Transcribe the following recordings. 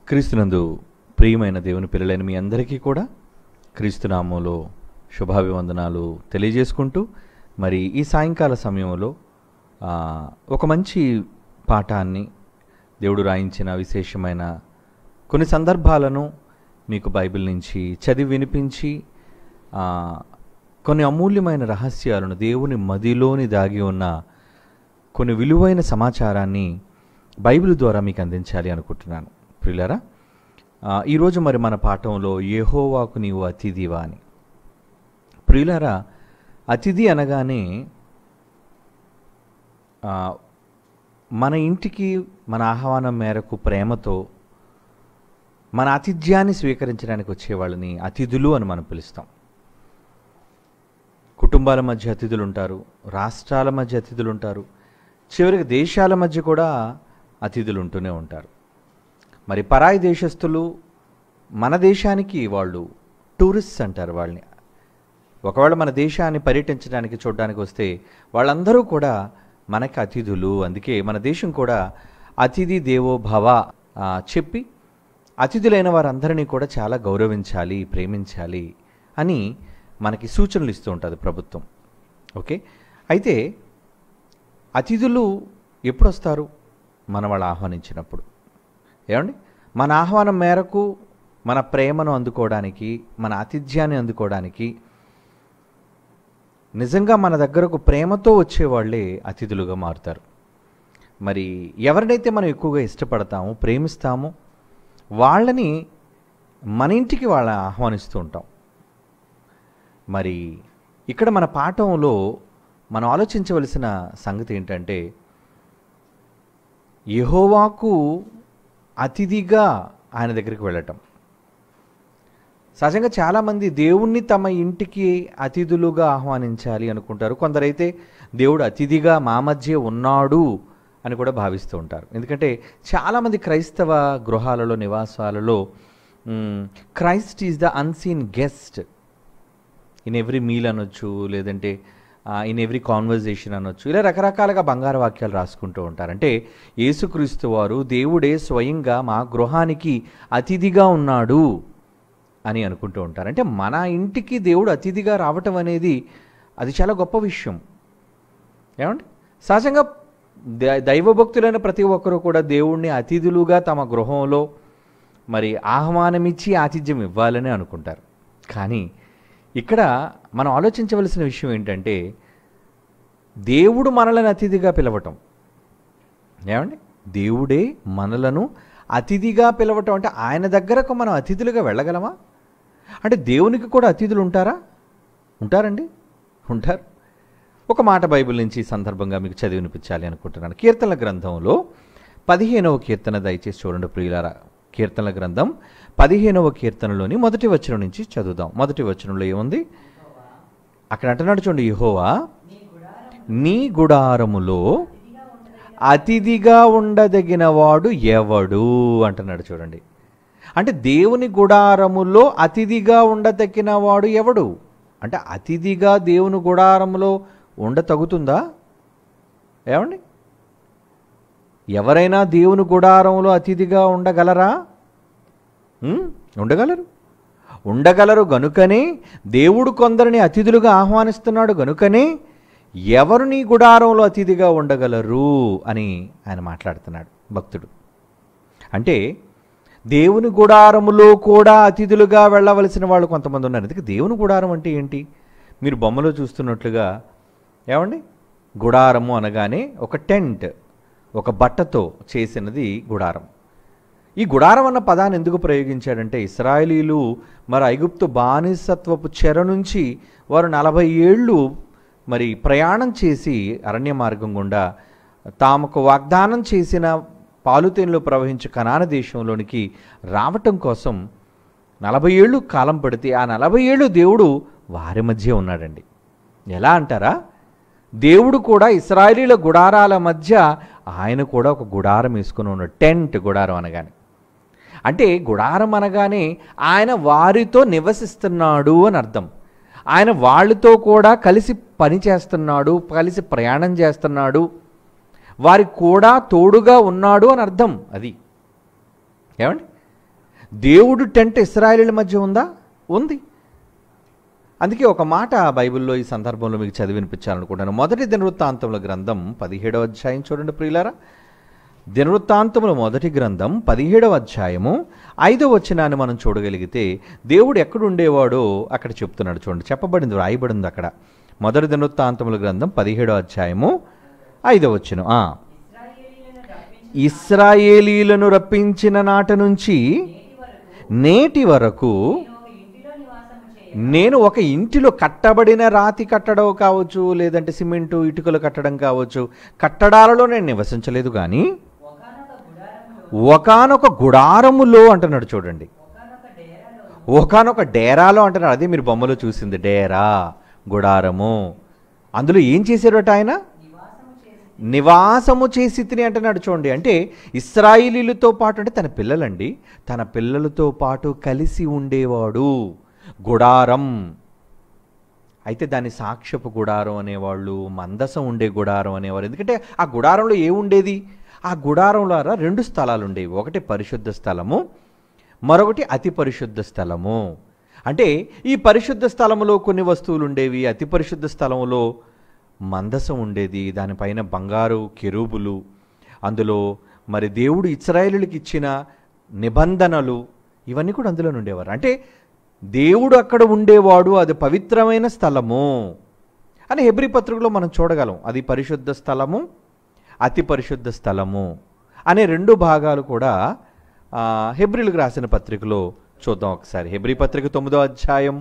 క్రీస్తునందు ప్రియమైన దేవుని పిల్లలైన మీ అందరికీ కూడా క్రీస్తునామంలో శుభాభివందనాలు తెలియజేసుకుంటూ మరి ఈ సాయంకాల సమయంలో ఒక మంచి పాఠాన్ని దేవుడు రాయించిన విశేషమైన కొన్ని సందర్భాలను మీకు బైబిల్ నుంచి చదివి వినిపించి కొన్ని అమూల్యమైన రహస్యాలను దేవుని మదిలోని దాగి ఉన్న కొన్ని విలువైన సమాచారాన్ని బైబిల్ ద్వారా మీకు అందించాలి అనుకుంటున్నాను. ప్రియులారా, ఈరోజు మరి మన పాఠంలో యెహోవాకు నీవు అతిథివా అని. ప్రియులారా, అతిథి అనగానే మన ఇంటికి మన ఆహ్వానం మేరకు ప్రేమతో మన ఆతిథ్యాన్ని స్వీకరించడానికి వచ్చేవాళ్ళని అతిథులు అని మనం పిలుస్తాం. కుటుంబాల మధ్య అతిథులు ఉంటారు, రాష్ట్రాల మధ్య అతిథులు ఉంటారు, చివరికి దేశాల మధ్య కూడా అతిథులు ఉంటూనే ఉంటారు. మరి పరాయి దేశస్తులు మన దేశానికి వాళ్ళు టూరిస్ట్స్ అంటారు వాళ్ళని. ఒకవేళ మన దేశాన్ని పర్యటించడానికి చూడడానికి వస్తే వాళ్ళందరూ కూడా మనకి అతిథులు. అందుకే మన దేశం కూడా అతిథి దేవో భవ చెప్పి అతిథులైన వారందరినీ కూడా చాలా గౌరవించాలి, ప్రేమించాలి అని మనకి సూచనలు ఇస్తూ ఉంటుంది ప్రభుత్వం. ఓకే, అయితే అతిథులు ఎప్పుడు వస్తారు? మన వాళ్ళు ఆహ్వానించినప్పుడు. ఏమండి, మన ఆహ్వానం మేరకు మన ప్రేమను అందుకోవడానికి, మన ఆతిథ్యాన్ని అందుకోవడానికి నిజంగా మన దగ్గరకు ప్రేమతో వచ్చేవాళ్ళే అతిథులుగా మారుతారు. మరి ఎవరినైతే మనం ఎక్కువగా ఇష్టపడతామో, ప్రేమిస్తామో వాళ్ళని మన ఇంటికి వాళ్ళని ఆహ్వానిస్తూ ఉంటాం. మరి ఇక్కడ మన పాఠంలో మనం ఆలోచించవలసిన సంగతి ఏంటంటే, యెహోవాకు అతిథిగా ఆయన దగ్గరికి వెళ్ళటం. సహజంగా చాలామంది దేవుణ్ణి తమ ఇంటికి అతిథులుగా ఆహ్వానించాలి అనుకుంటారు. కొందరైతే దేవుడు అతిథిగా మా మధ్య ఉన్నాడు అని కూడా భావిస్తూ ఉంటారు. ఎందుకంటే చాలామంది క్రైస్తవ గృహాలలో, నివాసాలలో Christ is the unseen guest in every meal అనొచ్చు, లేదంటే ఇన్ ఎవ్రీ కాన్వర్జేషన్ అనొచ్చు. ఇలా రకరకాలుగా బంగారు వాక్యాలు రాసుకుంటూ ఉంటారు. అంటే యేసుక్రీస్తు వారు దేవుడే స్వయంగా మా గృహానికి అతిథిగా ఉన్నాడు అని అనుకుంటూ ఉంటారు. అంటే మన ఇంటికి దేవుడు అతిథిగా రావటం అనేది అది చాలా గొప్ప విషయం. ఏమండి, సహజంగా దైవభక్తులైన ప్రతి ఒక్కరూ కూడా దేవుణ్ణి అతిథులుగా తమ గృహంలో మరి ఆహ్వానమిచ్చి ఆతిథ్యం ఇవ్వాలని అనుకుంటారు. కానీ ఇక్కడ మనం ఆలోచించవలసిన విషయం ఏంటంటే, దేవుడు మనలను అతిథిగా పిలవటం. ఏమండి, దేవుడే మనలను అతిథిగా పిలవటం అంటే ఆయన దగ్గరకు మనం అతిథులుగా వెళ్ళగలమా? అంటే దేవునికి కూడా అతిథులు ఉంటారా? ఉంటారండి, ఉంటారు. ఒక మాట బైబిల్ నుంచి ఈ సందర్భంగా మీకు చదివి వినిపించాలి అనుకుంటున్నాను. కీర్తనల గ్రంథంలో 15వ కీర్తన దయచేసి చూడండి ప్రియులారా. కీర్తనల గ్రంథం 15వ కీర్తనలోని మొదటి వచనం నుంచి చదువుదాం. మొదటి వచనంలో ఏముంది? అక్కడ అంటున్నాడు చూడండి, యెహోవా నీ గుడారములో అతిథిగా ఉండదగిన వాడు ఎవడు అంటున్నాడు. చూడండి, అంటే దేవుని గుడారములో అతిథిగా ఉండదగిన వాడు ఎవడు అంటే అతిథిగా దేవుని గుడారములో ఉండతగుతుందా? ఏమండి, ఎవరైనా దేవుని గుడారంలో అతిథిగా ఉండగలరా? ఉండగలరు గనుకనే దేవుడు కొందరిని అతిథులుగా ఆహ్వానిస్తున్నాడు. గనుకనే ఎవరు నీ గుడారంలో అతిథిగా ఉండగలరు అని ఆయన మాట్లాడుతున్నాడు భక్తుడు. అంటే దేవుని గుడారములో కూడా అతిథులుగా వెళ్ళవలసిన వాళ్ళు కొంతమంది ఉన్నారు. అందుకే దేవుని గుడారం అంటే ఏంటి? మీరు బొమ్మలో చూస్తున్నట్లుగా ఏమండి, గుడారము అనగానే ఒక టెంట్, ఒక బట్టతో చేసినది గుడారం. ఈ గుడారం అన్న పదాన్ని ఎందుకు ప్రయోగించాడంటే, ఇశ్రాయేలీలు మరి ఐగుప్తు బానిసత్వపు చెర నుంచి వారు 40 ఏళ్ళు మరి ప్రయాణం చేసి అరణ్య మార్గం గుండా తాముకు వాగ్దానం చేసిన పాలుతేనెలు ప్రవహించే కనాన దేశంలోనికి రావటం కోసం 40 ఏళ్ళు కాలం పడితే ఆ 40 ఏళ్ళు దేవుడు వారి మధ్య ఉన్నాడండి. ఎలా అంటారా? దేవుడు కూడా ఇశ్రాయేలీల గుడారాల మధ్య ఆయన కూడా ఒక గుడారం వేసుకుని ఉన్నాడు. టెంట్, గుడారం అనగానే. అంటే గుడారం అనగానే ఆయన వారితో నివసిస్తున్నాడు అని అర్థం. ఆయన వాళ్ళతో కూడా కలిసి పని చేస్తున్నాడు, కలిసి ప్రయాణం చేస్తున్నాడు, వారికి కూడా తోడుగా ఉన్నాడు అని అర్థం. అది ఏమండి, దేవుడు టెంట్ ఇశ్రాయేలీయుల మధ్య ఉందా? ఉంది. అందుకే ఒక మాట బైబిల్లో ఈ సందర్భంలో మీకు చదివి వినిపించాలనుకుంటాను. మొదటి దినవృత్తాంతముల గ్రంథం 17వ అధ్యాయం చూడండి ప్రియులారా. దినవృత్తాంతముల మొదటి గ్రంథం 17వ అధ్యాయము 5వ వచనాన్ని మనం చూడగలిగితే దేవుడు ఎక్కడ ఉండేవాడో అక్కడ చెప్తున్నాడు. చూడండి, చెప్పబడింది, రాయబడింది అక్కడ. మొదటి దినవృత్తాంతముల గ్రంథం 17వ అధ్యాయము 5వ వచనం. ఇశ్రాయేలీయులను రప్పించిన నాట నుంచి నేటి వరకు నేను ఒక ఇంటిలో కట్టబడిన రాతి కట్టడం కావచ్చు, లేదంటే సిమెంటు ఇటుకలు కట్టడం కావచ్చు, కట్టడాలలో నేను నివసించలేదు, కానీ ఒకానొక గుడారములో అంటున్నాడు. చూడండి, ఒకానొక డేరాలో అంటున్నాడు. అదే మీరు బొమ్మలో చూసింది, డేరా, గుడారము. అందులో ఏం చేశారట ఆయన? నివాసము చేసి తిని అంటున్నాడు. చూడండి, అంటే ఇశ్రాయేలీయులతో పాటు, అంటే తన పిల్లలండి, తన పిల్లలతో పాటు కలిసి ఉండేవాడు. గుడారం అయితే దాన్ని సాక్ష్యపు గుడారం అనేవాళ్ళు, మందసం ఉండే గుడారం అనేవారు. ఎందుకంటే ఆ గుడారంలో ఏముండేది? ఆ గుడారంలో 2 స్థలాలు ఉండేవి. ఒకటి పరిశుద్ధ స్థలము, మరొకటి అతి పరిశుద్ధ స్థలము. అంటే ఈ పరిశుద్ధ స్థలములో కొన్ని వస్తువులు ఉండేవి, అతి పరిశుద్ధ స్థలములో మందసం ఉండేది, దానిపైన బంగారు కెరూబులు, అందులో మరి దేవుడు ఇశ్రాయేలులకు ఇచ్చిన నిబంధనలు ఇవన్నీ కూడా అందులో ఉండేవారు. అంటే దేవుడు అక్కడ ఉండేవాడు, అది పవిత్రమైన స్థలము అని హెబ్రీ పత్రికలో మనం చూడగలం. అది పరిశుద్ధ స్థలము, అతి పరిశుద్ధ స్థలము అనే 2 భాగాలు కూడా హెబ్రీలకు రాసిన పత్రికలో చూద్దాం ఒకసారి. హెబ్రీ పత్రిక 9వ అధ్యాయం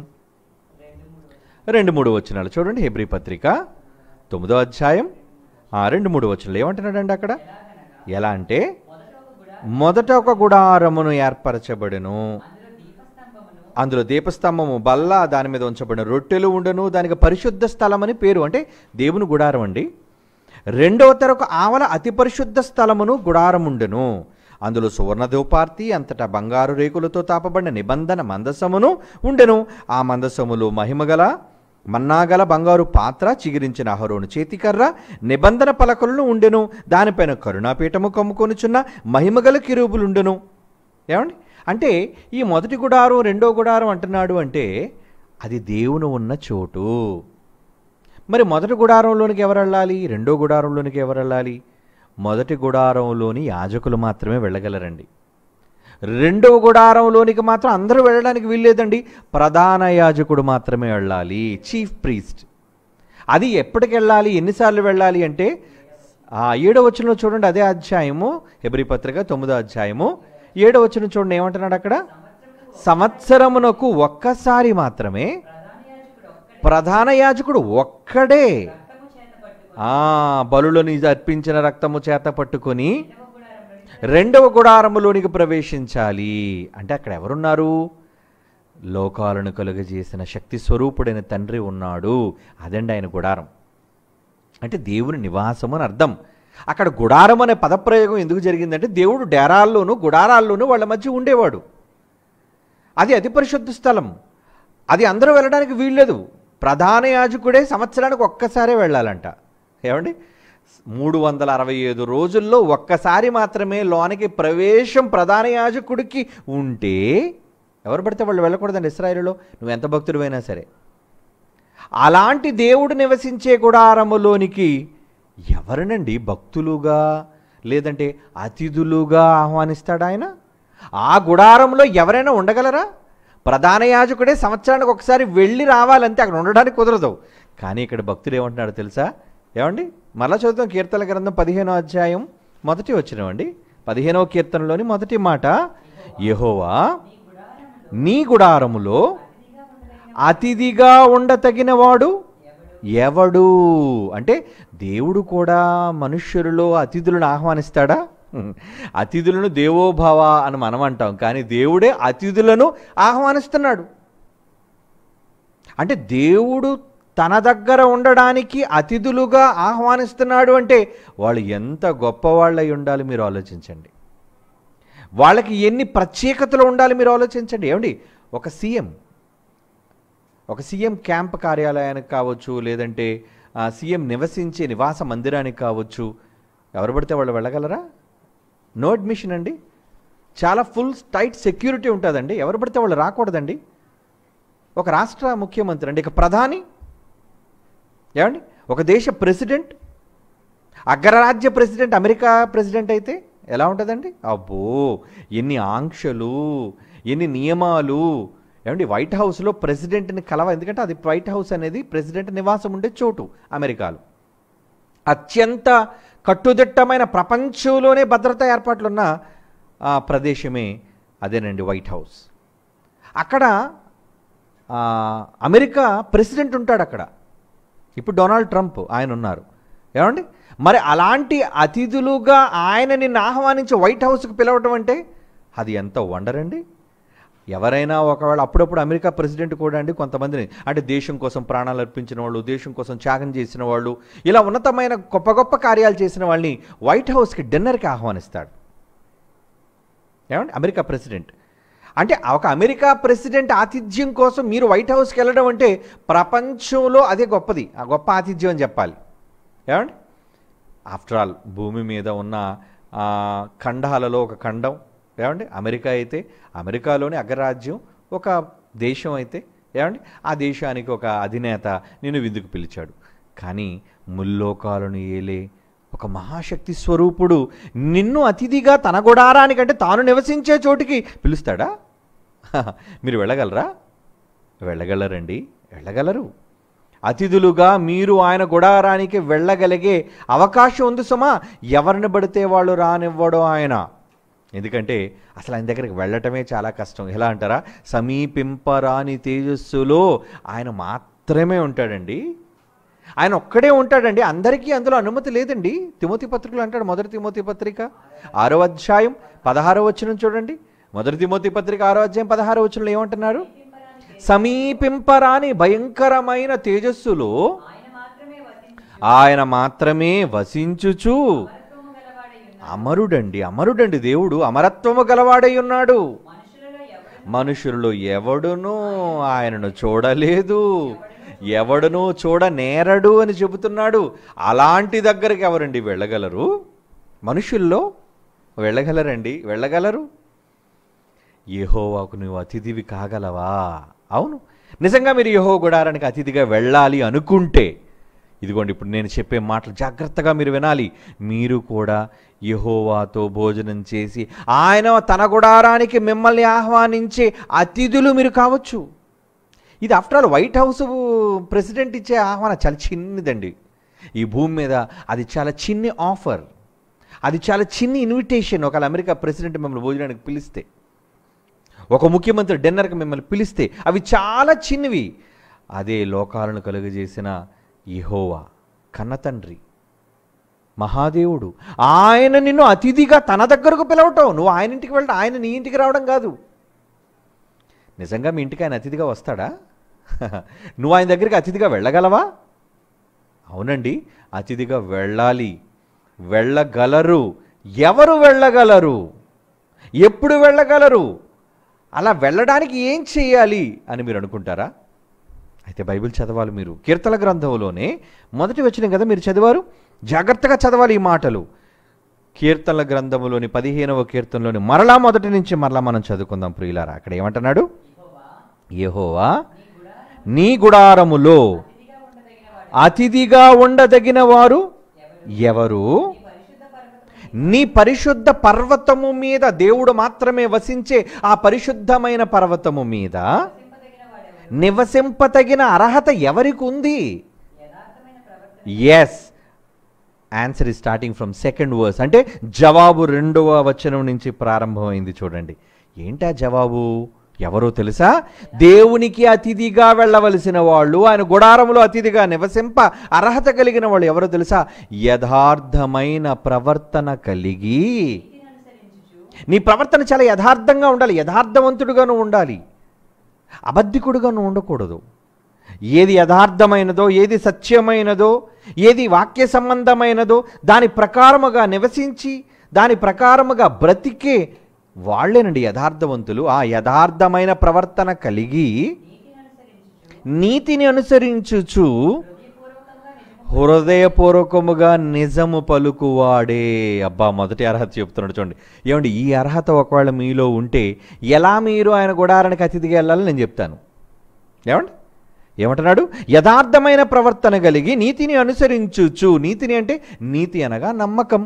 2-3 వచనాలు చూడండి. హెబ్రీ పత్రిక 9వ అధ్యాయం 2-3 వచనాలు ఏమంటున్నాడండి అక్కడ? ఎలా అంటే, మొదట ఒక గుడారమును ఏర్పరచబడెను, అందులో దీపస్తంభము, బల్ల, దాని మీద ఉంచబడిన రొట్టెలు ఉండను, దానికి పరిశుద్ధ స్థలం అని పేరు. అంటే దేవుని గుడారం అండి. రెండవ తెరకు ఆవల అతి పరిశుద్ధ స్థలమును గుడారం ఉండెను, అందులో సువర్ణ ధూపార్తి, అంతటా బంగారు రేకులతో తాపబడిన నిబంధన మందసమును ఉండెను. ఆ మందసములో మహిమగల మన్నాగల బంగారు పాత్ర, చిగిరించిన అహరోను చేతికర్ర, నిబంధన పలకలను ఉండెను. దానిపైన కరుణాపీఠము కమ్ముకొనుచున్న మహిమగల కిరూబులు ఉండెను. ఏమండి? అంటే ఈ మొదటి గుడారం, రెండో గుడారం అంటున్నాడు అంటే అది దేవుని ఉన్న చోటు. మరి మొదటి గుడారంలోనికి ఎవరు వెళ్ళాలి? రెండో గుడారంలోనికి ఎవరు వెళ్ళాలి? మొదటి గుడారంలోని యాజకులు మాత్రమే వెళ్ళగలరండి. రెండవ గుడారంలోనికి మాత్రం అందరూ వెళ్ళడానికి వీల్లేదండి. ప్రధాన యాజకుడు మాత్రమే వెళ్ళాలి, చీఫ్ ప్రీస్ట్. అది ఎప్పటికి వెళ్ళాలి, ఎన్నిసార్లు వెళ్ళాలి అంటే 7వ వచనంలో చూడండి, అదే అధ్యాయము, హెబ్రీ పత్రిక 9వ అధ్యాయము 7వ వచనం చూడండి, ఏమంటున్నాడు అక్కడ? సంవత్సరమునకు ఒక్కసారి మాత్రమే ప్రధాన యాజకుడు ఒక్కడే బలులను అర్పించిన రక్తము చేత పట్టుకొని రెండవ గుడారములోనికి ప్రవేశించాలి. అంటే అక్కడ ఎవరున్నారు? లోకాలను కలుగజేసిన శక్తి స్వరూపుడైన తండ్రి ఉన్నాడు. అదండి ఆయన గుడారం. అంటే దేవుని నివాసం అని అర్థం. అక్కడ గుడారం అనే పదప్రయోగం ఎందుకు జరిగిందంటే దేవుడు డేరాల్లోనూ గుడారాల్లోనూ వాళ్ళ మధ్య ఉండేవాడు. అది అతి పరిశుద్ధ స్థలం. అది అందరూ వెళ్ళడానికి వీల్లేదు. ప్రధాన యాజకుడే సంవత్సరానికి ఒక్కసారే వెళ్ళాలంట. ఏమండి? 365 రోజుల్లో ఒక్కసారి మాత్రమే లోనికి ప్రవేశం ప్రధాన యాజకుడికి ఉంటే ఎవరు పడితే వాళ్ళు వెళ్ళకూడదండి ఇశ్రాయేలులో, నువ్వు ఎంత భక్తుడివైనా సరే. అలాంటి దేవుడు నివసించే గుడారములోనికి ఎవరినండి భక్తులుగా లేదంటే అతిథులుగా ఆహ్వానిస్తాడు ఆయన? ఆ గుడారంలో ఎవరైనా ఉండగలరా? ప్రధాన యాజకుడే సంవత్సరానికి ఒకసారి వెళ్ళి రావాలంటే అక్కడ ఉండడానికి కుదరదు. కానీ ఇక్కడ భక్తుడు ఏమంటున్నాడు తెలుసా? ఏమండి? మళ్ళా చదువుతాం, కీర్తనల గ్రంథం 15వ అధ్యాయం 1వ వచనం అండి. 15వ కీర్తనలోని మొదటి మాట, యెహోవా నీ గుడారములో అతిథిగా ఉండతగినవాడు ఎవడు? అంటే దేవుడు కూడా మనుష్యులలో అతిథులను ఆహ్వానిస్తాడా? అతిథులను దేవోభవ అని మనం అంటాం, కానీ దేవుడే అతిథులను ఆహ్వానిస్తున్నాడు. అంటే దేవుడు తన దగ్గర ఉండడానికి అతిథులుగా ఆహ్వానిస్తున్నాడు అంటే వాళ్ళు ఎంత గొప్పవాళ్ళై ఉండాలి మీరు ఆలోచించండి. వాళ్ళకి ఎన్ని ప్రత్యేకతలు ఉండాలి మీరు ఆలోచించండి. ఏమండి? ఒక సీఎం క్యాంప్ కార్యాలయానికి కావచ్చు, లేదంటే సీఎం నివసించే నివాస మందిరానికి కావచ్చు, ఎవరు పడితే వాళ్ళు వెళ్ళగలరా? నో అడ్మిషన్ అండి. చాలా ఫుల్ టైట్ సెక్యూరిటీ ఉంటుందండి. ఎవరు పడితే వాళ్ళు రాకూడదండి. ఒక రాష్ట్ర ముఖ్యమంత్రి అండి, ఇక ప్రధాని, ఏమండి, ఒక దేశ ప్రెసిడెంట్, అగ్రరాజ్య ప్రెసిడెంట్, అమెరికా ప్రెసిడెంట్ అయితే ఎలా ఉంటుందండి? అబ్బో, ఎన్ని ఆంక్షలు, ఎన్ని నియమాలు. ఏమండి, వైట్ హౌస్లో ప్రెసిడెంట్ని ఎందుకంటే అది వైట్ హౌస్ అనేది ప్రెసిడెంట్ నివాసం ఉండే చోటు అమెరికాలో. అత్యంత కట్టుదిట్టమైన ప్రపంచంలోనే భద్రతా ఏర్పాట్లున్న ప్రదేశమే అదేనండి వైట్ హౌస్. అక్కడ అమెరికా ప్రెసిడెంట్ ఉంటాడు అక్కడ. ఇప్పుడు డొనాల్డ్ ట్రంప్ ఆయన ఉన్నారు, ఏమండి. మరి అలాంటి అతిథులుగా ఆయన నిన్ను ఆహ్వానించి వైట్ హౌస్కి పిలవటం అంటే అది ఎంత వండర్ అండి. ఎవరైనా ఒకవేళ అప్పుడప్పుడు అమెరికా ప్రెసిడెంట్ కూడా అండి కొంతమందిని, అంటే దేశం కోసం ప్రాణాలు అర్పించిన వాళ్ళు, దేశం కోసం త్యాగం చేసిన వాళ్ళు, ఇలా ఉన్నతమైన గొప్ప గొప్ప కార్యాలు చేసిన వాళ్ళని వైట్ హౌస్కి డిన్నర్కి ఆహ్వానిస్తాడు, ఏమండి, అమెరికా ప్రెసిడెంట్. అంటే ఒక అమెరికా ప్రెసిడెంట్ ఆతిథ్యం కోసం మీరు వైట్ హౌస్కి వెళ్ళడం అంటే ప్రపంచంలో అదే గొప్పది, ఆ గొప్ప ఆతిథ్యం అని చెప్పాలి, ఏమండి. ఆఫ్టర్ ఆల్ భూమి మీద ఉన్న ఖండాలలో ఒక ఖండం, ఏమండి, అమెరికా అయితే అమెరికాలోని అగ్రరాజ్యం, ఒక దేశం అయితే, ఏమండి, ఆ దేశానికి ఒక అధినేత నిన్ను విందుకు పిలిచాడు. కానీ ముల్లోకాలను ఏలే ఒక మహాశక్తి స్వరూపుడు నిన్ను అతిథిగా తన గుడారానికంటే తాను నివసించే చోటికి పిలుస్తాడా? మీరు వెళ్ళగలరా? వెళ్ళగలరండి, వెళ్ళగలరు. అతిథులుగా మీరు ఆయన గుడారానికి వెళ్ళగలిగే అవకాశం ఉంది సుమా. ఎవరిని పడితే వాళ్ళు రానివ్వడం ఆయన. ఎందుకంటే అసలు ఆయన దగ్గరికి వెళ్ళటమే చాలా కష్టం. ఎలా అంటారా? సమీపింపరాని తేజస్సులో ఆయన మాత్రమే ఉంటాడండి. ఆయన ఒక్కడే ఉంటాడండి, అందరికీ అందులో అనుమతి లేదండి. తిమోతి పత్రికలు అంటాడు, మొదటి తిమోతి పత్రిక 6వ అధ్యాయం 16వ వచనం చూడండి. మొదటి తిమోతి పత్రిక 6వ అధ్యాయం 16వ వచనంలో ఏమంటున్నారు? సమీపింపరాని భయంకరమైన తేజస్సులో ఆయన మాత్రమే వసించుచు అమరుడండి, అమరుడండి దేవుడు, అమరత్వము గలవాడై ఉన్నాడు. మనుషులలో ఎవడునూ ఆయనను చూడలేదు, ఎవడునూ చూడనేరడు అని చెబుతున్నాడు. అలాంటి దగ్గరికి ఎవరండి వెళ్ళగలరు? మనుషుల్లో వెళ్ళగలరండి, వెళ్ళగలరు. యెహోవాకు నువ్వు అతిథివి కాగలవా? అవును, నిజంగా మీరు యెహోవా గుడారానికి అతిథిగా వెళ్ళాలి అనుకుంటే ఇదిగోండి ఇప్పుడు నేను చెప్పే మాటలు జాగ్రత్తగా మీరు వినాలి. మీరు కూడా యెహోవాతో భోజనం చేసి ఆయన తన గుడారానికి మిమ్మల్ని ఆహ్వానించే అతిథులు మీరు కావచ్చు. ఇది after all white house president ఇచ్చే ఆహ్వానం చాలా చిన్నదండి ఈ భూమి మీద. అది చాలా చిన్ని ఆఫర్, అది చాలా చిన్ని ఇన్విటేషన్. ఒకవేళ అమెరికా ప్రెసిడెంట్ మిమ్మల్ని భోజనానికి పిలిస్తే, ఒక ముఖ్యమంత్రి డిన్నర్కి మిమ్మల్ని పిలిస్తే అవి చాలా చిన్నవి. అదే లోకాలను కలుగజేసిన యెహోవా కన్నతండ్రి మహాదేవుడు, ఆయన నిన్ను అతిథిగా తన దగ్గరకు పిలవటం, నువ్వు ఆయన ఇంటికి వెళ్ళటం, ఆయన నీ ఇంటికి రావడం కాదు. నిజంగా మీ ఇంటికి ఆయన అతిథిగా వస్తాడా? నువ్వు ఆయన దగ్గరికి అతిథిగా వెళ్ళగలవా? అవునండి, అతిథిగా వెళ్ళాలి, వెళ్ళగలరు. ఎవరు వెళ్ళగలరు? ఎప్పుడు వెళ్ళగలరు? అలా వెళ్ళడానికి ఏం చేయాలి అని మీరు అనుకుంటారా? అయితే బైబిల్ చదవాలి మీరు. కీర్తన గ్రంథంలోనే మొదటి వచనం కదా మీరు చదివారు, జాగ్రత్తగా చదవాలి ఈ మాటలు. కీర్తనల గ్రంథంలోని 15వ కీర్తనలోని మరలా మొదటి నుంచి మరలా మనం చదువుకుందాం ప్రియులారా. అక్కడ ఏమంటున్నాడు? యెహోవా నీ గుడారములో అతిథిగా ఉండదగిన వారు ఎవరు? నీ పరిశుద్ధ పర్వతము మీద, దేవుడు మాత్రమే వసించే ఆ పరిశుద్ధమైన పర్వతము మీద నివసింపతగిన అర్హత ఎవరికి ఉంది? Yes, answer is starting from second verse. అంటే జవాబు 2వ వచనం నుంచి ప్రారంభమైంది. చూడండి ఏంటా జవాబు? ఎవరో తెలుసా? దేవునికి అతిథిగా వెళ్ళవలసిన వాళ్ళు, ఆయన గుడారములో అతిథిగా నివసింప అర్హత కలిగిన వాళ్ళు ఎవరో తెలుసా? యథార్థమైన ప్రవర్తన కలిగి. నీ ప్రవర్తన చాలా యథార్థంగా ఉండాలి, యథార్థవంతుడుగాను ఉండాలి, అబద్ధికుడుగాను ఉండకూడదు. ఏది యథార్థమైనదో, ఏది సత్యమైనదో, ఏది వాక్య సంబంధమైనదో దాని ప్రకారముగా నివసించి దాని ప్రకారముగా బ్రతికే వాళ్ళేనండి యథార్థవంతులు. ఆ యథార్థమైన ప్రవర్తన కలిగి నీతిని అనుసరించుచు హృదయపూర్వకముగా నిజము పలుకువాడే. అబ్బా, మొదటి అర్హత చెప్తున్నాడు చూడండి. ఏమండి, ఈ అర్హత ఒకవేళ మీలో ఉంటే ఎలా మీరు ఆయన గుడారానికి అతిథిగా వెళ్ళాలని నేను చెప్తాను. ఏమండి, ఏమంటున్నాడు? యథార్థమైన ప్రవర్తన కలిగి నీతిని అనుసరించుచు. నీతిని అంటే నీతి అనగా నమ్మకం.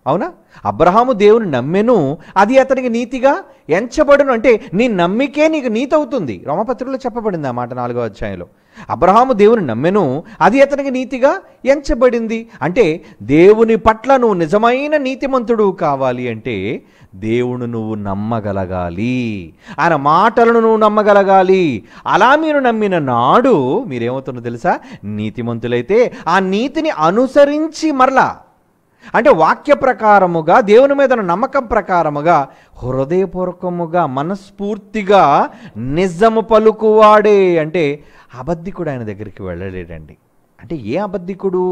అవునా? అబ్రహాము దేవుని నమ్మెను, అది అతనికి నీతిగా ఎంచబడును. అంటే నీ నమ్మికే నీకు నీతి అవుతుంది. రోమపత్రికలో చెప్పబడింది ఆ మాట 4వ అధ్యాయంలో. అబ్రహాము దేవుని నమ్మెను, అది అతనికి నీతిగా ఎంచబడింది. అంటే దేవుని పట్ల నువ్వు నిజమైన నీతిమంతుడు కావాలి అంటే దేవుని నువ్వు నమ్మగలగాలి, ఆయన మాటలను నువ్వు నమ్మగలగాలి. అలా మీరు నమ్మిన నాడు మీరేమవుతుందో తెలుసా? నీతిమంతులైతే ఆ నీతిని అనుసరించి మరలా, అంటే వాక్య ప్రకారముగా, దేవుని మీద నమ్మకం ప్రకారముగా, హృదయపూర్వకముగా, మనస్ఫూర్తిగా నిజము పలుకువాడే. అంటే అబద్ధికుడు ఆయన దగ్గరికి వెళ్ళలేడండి. అంటే ఏ అబద్ధికుడు?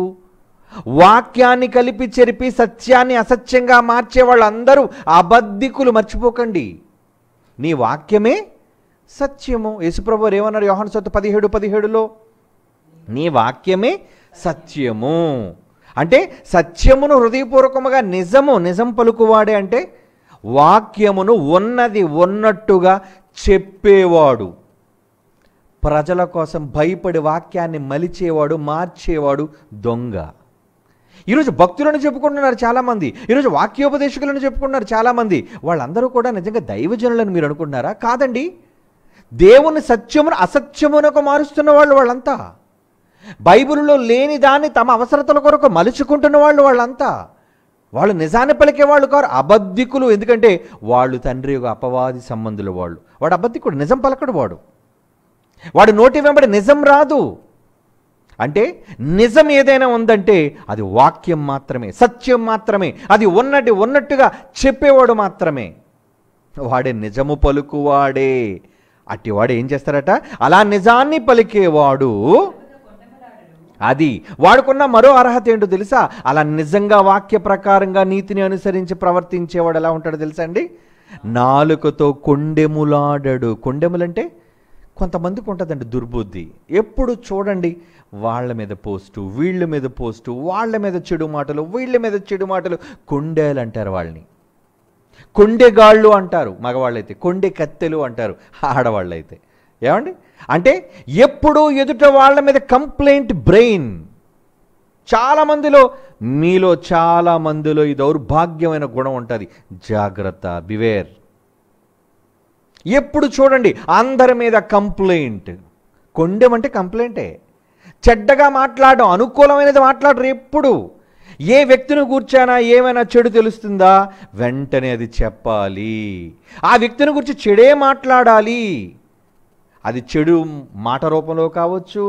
వాక్యాన్ని కలిపి చెరిపి సత్యాన్ని అసత్యంగా మార్చే వాళ్ళందరూ అబద్ధికులు. మర్చిపోకండి, నీ వాక్యమే సత్యము. యేసుప్రభువు ఏమన్నారు? యోహాను సువార్త 17:17లో నీ వాక్యమే సత్యము. అంటే సత్యమును హృదయపూర్వకముగా నిజం పలుకువాడే. అంటే వాక్యమును ఉన్నది ఉన్నట్టుగా చెప్పేవాడు, ప్రజల కోసం భయపడి వాక్యాన్ని మలిచేవాడు, మార్చేవాడు దొంగ. ఈరోజు భక్తులను చెప్పుకుంటున్నారు చాలామంది, ఈరోజు వాక్యోపదేశకులను చెప్పుకుంటున్నారు చాలామంది. వాళ్ళందరూ కూడా నిజంగా దైవజనులను మీరు అనుకుంటున్నారా? కాదండి, దేవుని సత్యమును అసత్యమునకు మారుస్తున్న వాళ్ళంతా. బైబిల్లో లేని దాన్ని తమ అవసరతల కొరకు మలుచుకుంటున్న వాళ్ళంతా. వాళ్ళు నిజాన్ని పలికే వాళ్ళు కారు, అబద్ధికులు. ఎందుకంటే వాళ్ళు తండ్రి యొక్క అపవాది సంబంధులు. వాడు అబద్ధికుడు, నిజం పలకడు. వాడు నోటి వెంబడి నిజం రాదు. అంటే నిజం ఏదైనా ఉందంటే అది వాక్యం మాత్రమే, సత్యం మాత్రమే, అది ఉన్నట్టుగా చెప్పేవాడు మాత్రమే. వాడే నిజము పలుకువాడే. అట్టివాడు ఏం చేస్తారట? అలా నిజాన్ని పలికేవాడు. అది వాడుకున్న మరో అర్హత ఏంటో తెలుసా? అలా నిజంగా వాక్య ప్రకారంగా నీతిని అనుసరించి ప్రవర్తించేవాడు ఎలా ఉంటాడో తెలుసా అండి? నాలుకతో కొండెములాడడు. కొండెములంటే కొంతమందికి ఉంటుందండి దుర్బుద్ధి. ఎప్పుడు చూడండి వాళ్ళ మీద పోస్టు, వీళ్ళ మీద పోస్టు, వాళ్ళ మీద చెడు మాటలు, వీళ్ళ మీద చెడు మాటలు. కొండేలు అంటారు వాళ్ళని, కొండెగాళ్ళు అంటారు మగవాళ్ళైతే, కొండె కత్తెలు అంటారు ఆడవాళ్ళైతే. ఏమండి, అంటే ఎప్పుడు ఎదుట వాళ్ళ మీద కంప్లైంట్ బ్రెయిన్. చాలామందిలో, మీలో చాలామందిలో ఈ దౌర్భాగ్యమైన గుణం ఉంటుంది. జాగ్రత్త, బివేర్. ఎప్పుడు చూడండి అందరి మీద కంప్లైంట్. కొండెమంటే కంప్లైంటే. చెడ్డగా మాట్లాడడం, అనుకూలమైనది మాట్లాడరు ఎప్పుడు. ఏ వ్యక్తిని కూర్చానా ఏమైనా చెడు తెలుస్తుందా, వెంటనే అది చెప్పాలి. ఆ వ్యక్తిని గురించి చెడే మాట్లాడాలి. అది చెడు మాట రూపంలో కావచ్చు,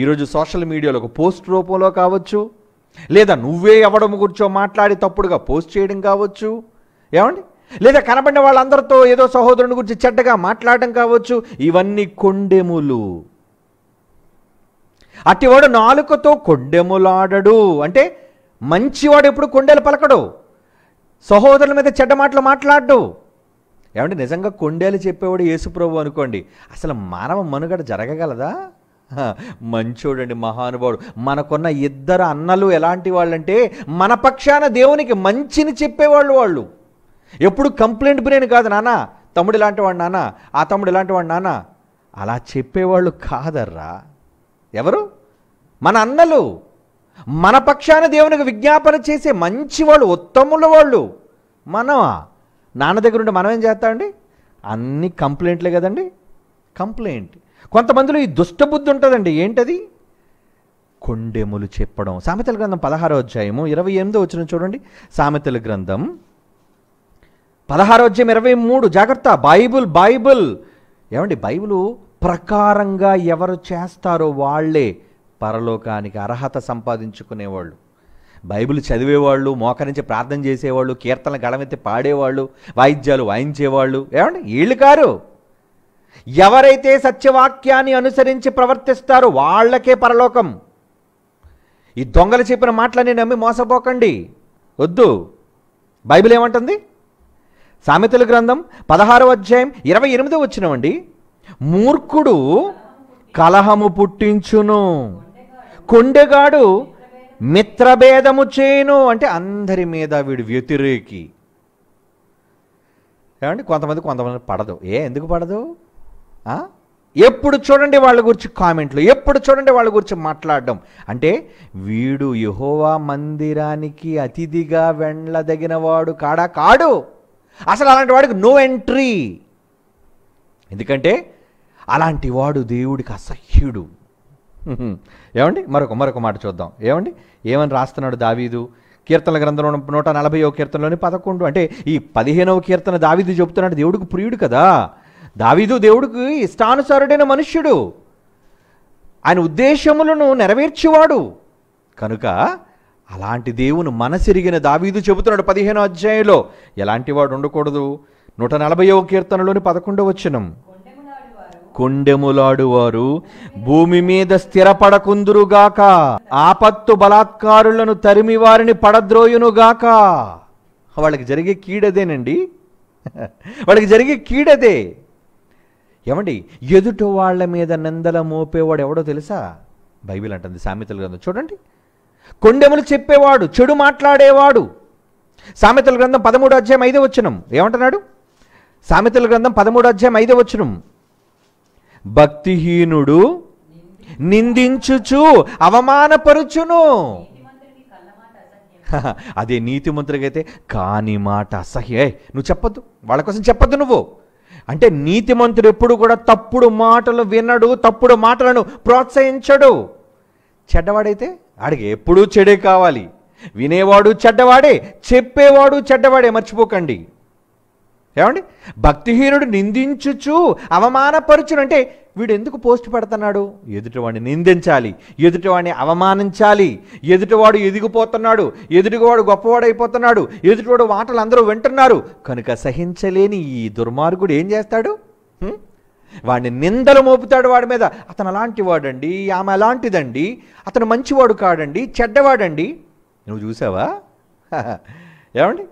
ఈరోజు సోషల్ మీడియాలో ఒక పోస్ట్ రూపంలో కావచ్చు, లేదా నువ్వే ఎవడం కూర్చో మాట్లాడి తప్పుడుగా పోస్ట్ చేయడం కావచ్చు. ఏమండి, లేదా కనబడిన వాళ్ళందరితో ఏదో సహోదరుని గురించి చెడ్డగా మాట్లాడడం కావచ్చు. ఇవన్నీ కొండెములు. అట్టివాడు నాలుకతో కొండెములాడడు. అంటే మంచివాడు ఎప్పుడు కొండెలు పలకడు, సహోదరుల మీద చెడ్డ మాటలు మాట్లాడు. ఏమంటే నిజంగా కొండేలు చెప్పేవాడు యేసుప్రభు అనుకోండి, అసలు మానవ మనుగడ జరగగలదా? మంచోడండి, మహానుభావుడు. మనకున్న ఇద్దరు అన్నలు ఎలాంటి వాళ్ళంటే మన పక్షాన దేవునికి మంచిని చెప్పేవాళ్ళు. వాళ్ళు ఎప్పుడు కంప్లైంట్ బ్రెయిన్ కాదు. నాన్న తమ్ముడు ఇలాంటి వాడు, నాన్న ఆ తమ్ముడు ఇలాంటి వాడు, నాన్న అలా చెప్పేవాళ్ళు కాదర్రా. ఎవరు? మన అన్నలు. మన పక్షాన దేవునికి విజ్ఞాపన చేసే మంచివాళ్ళు, ఉత్తముల వాళ్ళు. మనమా నాన్న దగ్గర ఉండి మనం ఏం చేస్తామండి? అన్ని కంప్లైంట్లే కదండి. కంప్లైంట్. కొంతమందిలో ఈ దుష్టబుద్ధి ఉంటుందండి. ఏంటది? కొండెములు చెప్పడం. సామెతల గ్రంథం 16వ అధ్యాయము 28వ వచనం చూడండి. సామెతల గ్రంథం 16వ అధ్యాయం 23. జాగ్రత్త, బైబుల్. ఏమండి, బైబిలు ప్రకారంగా ఎవరు చేస్తారో వాళ్ళే పరలోకానికి అర్హత సంపాదించుకునేవాళ్ళు. బైబిల్ చదివేవాళ్ళు, మోకరించి ప్రార్థన చేసేవాళ్ళు, కీర్తనలు గళమెత్తి పాడేవాళ్ళు, వాయిద్యాలు వాయించేవాళ్ళు, ఏమండి వీళ్ళు కారు. ఎవరైతే సత్యవాక్యాన్ని అనుసరించి ప్రవర్తిస్తారో వాళ్ళకే పరలోకం. ఈ దొంగలు చెప్పిన మాటలని నమ్మి మోసపోకండి, వద్దు. బైబిల్ ఏమంటుంది? సామెతల గ్రంథం 16వ అధ్యాయం 28వ వచనమండి. మూర్ఖుడు కలహము పుట్టించును, కొండెగాడు మిత్రభేదము చేయను అంటే అందరి మీద వీడు వ్యతిరేకి. ఏమండి, కొంతమంది పడదు. ఎందుకు పడదు? ఎప్పుడు చూడండి వాళ్ళ గురించి కామెంట్లు, ఎప్పుడు చూడండి వాళ్ళ గురించి మాట్లాడడం. అంటే వీడు యెహోవా మందిరానికి అతిథిగా వెళ్ళదగినవాడు కాడు. అసలు అలాంటి వాడికి నో ఎంట్రీ. ఎందుకంటే అలాంటి వాడు దేవుడికి అసహ్యుడు. ఏమండి, మరొక మాట చూద్దాం. ఏమని రాస్తున్నాడు దావీదు? కీర్తనల గ్రంథంలో 140వ కీర్తనలోని 11. అంటే ఈ 15వ కీర్తన దావీదు చెబుతున్నాడు. దేవుడికి ప్రియుడు కదా దావీదు. దేవుడికి ఇష్టానుసారుడైన మనుష్యుడు, ఆయన ఉద్దేశములను నెరవేర్చేవాడు కనుక అలాంటి దేవుని మనసిరిగిన దావీదు చెబుతున్నాడు 15వ అధ్యాయంలో ఎలాంటి వాడు ఉండకూడదు. 140వ కీర్తనలోని 11వ వచనం, కొండెములాడువారు భూమి మీద స్థిరపడకుందురుగాక, ఆపత్తు బలాత్కారులను తరిమి వారిని పడద్రోయునుగాక. వాళ్ళకి జరిగే కీడదేనండి, వాళ్ళకి జరిగే కీడదే. ఏమండి, ఎదుట వాళ్ళ మీద నిందల మోపేవాడు ఎవడో తెలుసా? బైబిల్ అంటుంది, సామెతల గ్రంథం చూడండి. కొండెములు చెప్పేవాడు, చెడు మాట్లాడేవాడు. సామెతల గ్రంథం 13వ అధ్యాయం 5వ వచనం ఏమంటున్నాడు? సామెతల గ్రంథం 13వ అధ్యాయం 5వ వచనం, భక్తిహీనుడు నిందించుచు అవమానపరుచును. అదే నీతిమంతుడికైతే కాని మాట అసహ్య. నువ్వు చెప్పొద్దు, వాళ్ళ కోసం చెప్పొద్దు నువ్వు. అంటే నీతిమంతుడు ఎప్పుడు కూడా తప్పుడు మాటలు వినడు, తప్పుడు మాటలను ప్రోత్సహించడు. చెడ్డవాడైతే ఆడికి ఎప్పుడూ చెడే కావాలి. వినేవాడు చెడ్డవాడే, చెప్పేవాడు చెడ్డవాడే, మర్చిపోకండి. ఏమండి, భక్తిహీనుడు నిందించుచు అవమానపరచును. అంటే వీడు ఎందుకు పోస్ట్ పెడుతున్నాడు? ఎదుటివాడిని నిందించాలి, ఎదుటివాడిని అవమానించాలి. ఎదుటివాడు ఎదిగిపోతున్నాడు, ఎదుటివాడు గొప్పవాడైపోతున్నాడు, ఎదుటివాడు మాటలు అందరూ వింటున్నారు కనుక సహించలేని ఈ దుర్మార్గుడు ఏం చేస్తాడు? వాడిని నిందలు మోపుతాడు వాడి మీద. అతను అలాంటి వాడండి, ఆమె అలాంటిదండి, అతను మంచివాడు కాడండి, చెడ్డవాడండి. నువ్వు చూసావా? ఏమండి,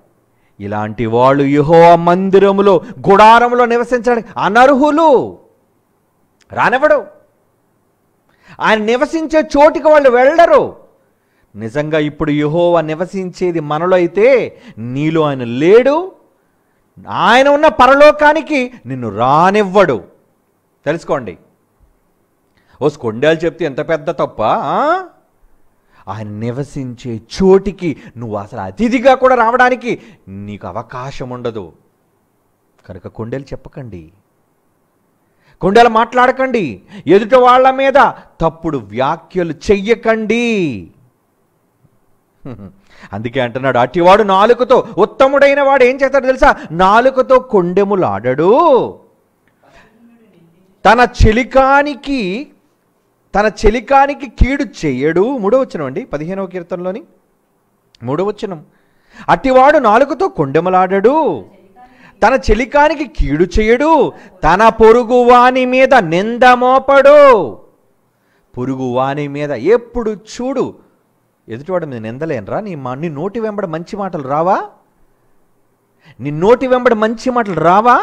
ఇలాంటి వాళ్ళు యెహోవా మందిరములో గుడారములో నివసించడానికి అనర్హులు. రానివ్వడు. ఆయన నివసించే చోటికి వాళ్ళు వెళ్ళరు. నిజంగా ఇప్పుడు యెహోవా నివసించేది మనలో అయితే నీలో ఆయన లేడు. ఆయన ఉన్న పరలోకానికి నిన్ను రానివ్వడు. తెలుసుకోండి. కొండేలు చెప్తే ఎంత పెద్ద తప్ప? ఆయన నివసించే చోటికి నువ్వు అసలు అతిథిగా కూడా రావడానికి నీకు అవకాశం ఉండదు. కనుక కొండేలు చెప్పకండి, కొండేలు మాట్లాడకండి, ఎదుట వాళ్ళ మీద తప్పుడు వ్యాఖ్యలు చెయ్యకండి. అందుకే అంటున్నాడు, అటివాడు నాలుకతో, ఉత్తముడైన వాడు ఏం చేస్తాడు తెలుసా? నాలుకతో కొండెములాడడు, తన చెలికానికి కీడు చెయ్యడు. 3వ వచనం అండి, 15వ కీర్తనలోని 3వ వచనం. అటివాడు నాలుకతో కొండెములాడడు, తన చెలికానికి కీడు చెయ్యడు, తన పొరుగువాని మీద నింద మోపడు. పొరుగువాని మీద ఎప్పుడు చూడు ఎదుటివాడి మీద నిందలేనరా? నీ నోటి వెంబడి మంచి మాటలు రావా? నీ నోటి వెంబడి మంచి మాటలు రావా?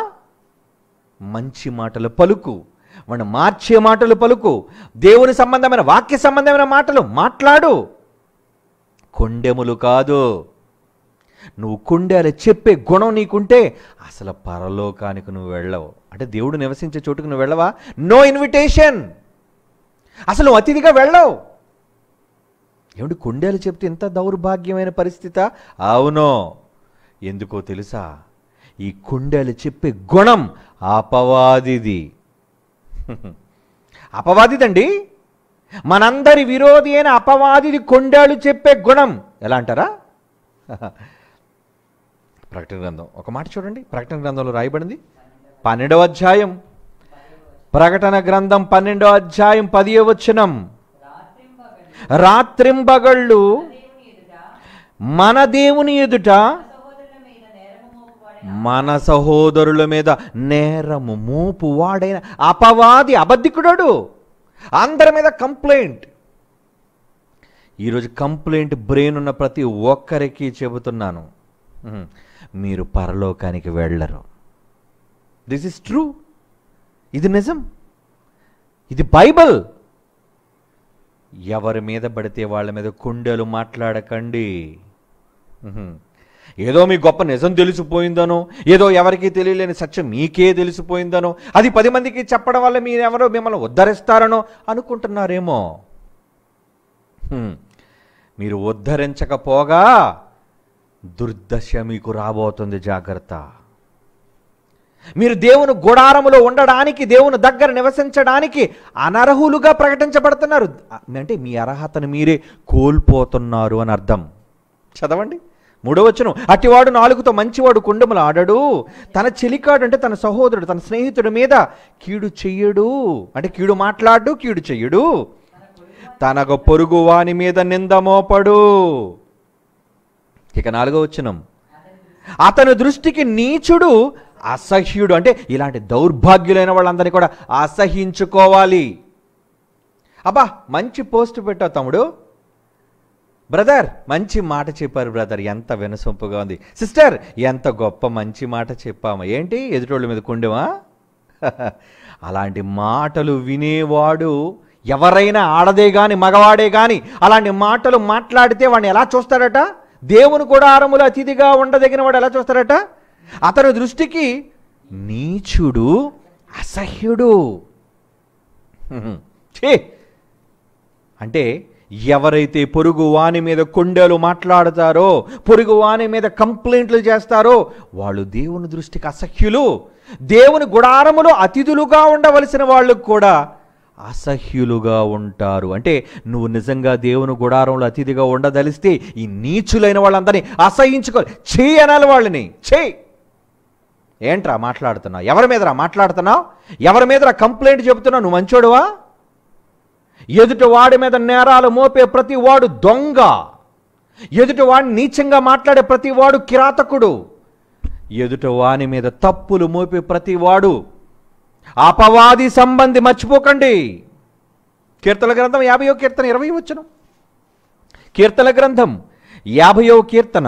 మంచి మాటలు పలుకు, వాడిని మార్చే మాటలు పలుకు, దేవుని సంబంధమైన వాక్య సంబంధమైన మాటలు మాట్లాడు. కొండెములు కాదు. నువ్వు కొండెలు చెప్పే గుణం నీకుంటే అసలు పరలోకానికి నువ్వు వెళ్ళవు. అంటే దేవుడు నివసించే చోటుకు నువ్వు వెళ్ళవా? No invitation. అసలు నువ్వు అతిథిగా వెళ్ళవు. ఏమిటి, కొండేలు చెప్తే ఎంత దౌర్భాగ్యమైన పరిస్థితి? అవునో, ఎందుకో తెలుసా? ఈ కొండేలు చెప్పే గుణం అపవాదిది. అపవాదిదండి, మనందరి విరోధి అయిన అపవాదిది కొండేలు చెప్పే గుణం. ఎలా అంటారా? ప్రకటన గ్రంథం ఒక మాట చూడండి. ప్రకటన గ్రంథంలో రాయబడింది 12వ అధ్యాయం, ప్రకటన గ్రంథం 12వ అధ్యాయం 10వ వచనం, రాత్రింబగళ్ళు మన దేవుని ఎదుట మన సహోదరుల మీద నేరము మోపు వాడైన అపవాది, అబద్ధికుడు. అందరి మీద కంప్లైంట్. ఈరోజు కంప్లైంట్ బ్రెయిన్ ఉన్న ప్రతి ఒక్కరికి చెబుతున్నాను, మీరు పరలోకానికి వెళ్ళరు. This is true. ఇది నిజం, ఇది బైబిల్. ఎవరి మీద పడితే వాళ్ళ మీద కుండెలు మాట్లాడకండి. ఏదో మీ గొప్ప నిజం తెలిసిపోయిందనో, ఏదో ఎవరికీ తెలియలేని సత్యం మీకే తెలిసిపోయిందనో, అది 10 మందికి చెప్పడం వల్ల మీరెవరో మిమ్మల్ని ఉద్ధరిస్తారనో అనుకుంటున్నారేమో. మీరు ఉద్ధరించకపోగా దుర్దశ మీకు రాబోతుంది, జాగ్రత్త. మీరు దేవుని గుడారములో ఉండడానికి, దేవుని దగ్గర నివసించడానికి అనర్హులుగా ప్రకటించబడుతున్నారు. అంటే మీ అర్హతను మీరే కోల్పోతున్నారు అని అర్థం. చదవండి 3వ వచనం. అట్టివాడు నాలుగుతో మంచివాడు కుండములు ఆడడు, తన చెలికాడు అంటే తన సహోదరుడు, తన స్నేహితుడి మీద కీడు చెయ్యడు, అంటే కీడు మాట్లాడు, కీడు చెయ్యడు, తనకు పొరుగు వాని మీద నింద మోపడు. ఇక 4వ వచనం. అతని దృష్టికి నీచుడు అసహ్యుడు, అంటే ఇలాంటి దౌర్భాగ్యులైన వాళ్ళందరినీ కూడా అసహించుకోవాలి. అబ్బా మంచి పోస్ట్ పెట్టావు తమ్ముడు, బ్రదర్ మంచి మాట చెప్పారు బ్రదర్, ఎంత వినసొంపుగా ఉంది, సిస్టర్ ఎంత గొప్ప మంచి మాట చెప్పామా, ఏంటి ఎదుటోళ్ళ మీద కుండెమా? అలాంటి మాటలు వినేవాడు ఎవరైనా, ఆడదే కానీ మగవాడే కానీ అలాంటి మాటలు మాట్లాడితే వాడిని ఎలా చూస్తాడట? దేవుని గుడారములో అతిథిగా ఉండదగిన వాడు ఎలా చూస్తాడట? అతని దృష్టికి నీచుడు అసహ్యుడు. అంటే ఎవరైతే పొరుగు వాని మీద కొండలు మాట్లాడతారో, పొరుగు వాని మీద కంప్లైంట్లు చేస్తారో వాళ్ళు దేవుని దృష్టికి అసహ్యులు. దేవుని గుడారములో అతిథులుగా ఉండవలసిన వాళ్ళు కూడా అసహ్యులుగా ఉంటారు. అంటే నువ్వు నిజంగా దేవుని గుడారంలో అతిథిగా ఉండదలిస్తే ఈ నీచులైన వాళ్ళందరినీ అసహించుకో, చెయ్యి అనాలి వాళ్ళని. చెయ్యి. ఏంట్రా మాట్లాడుతున్నావు? ఎవరి మీదరా మాట్లాడుతున్నావు? ఎవరి మీదరా కంప్లైంట్ చెబుతున్నావు? నువ్వు మంచోడువా? ఎదుటి వాడి మీద నేరాలు మోపే ప్రతి వాడు దొంగ, ఎదుటి వాడిని నీచంగా మాట్లాడే ప్రతి వాడు కిరాతకుడు, ఎదుటి వాని మీద తప్పులు మోపే ప్రతి వాడు అపవాది సంబంధి. మర్చిపోకండి. కీర్తన గ్రంథం 50వ కీర్తన 20వ వచనం. కీర్తన గ్రంథం 50వ కీర్తన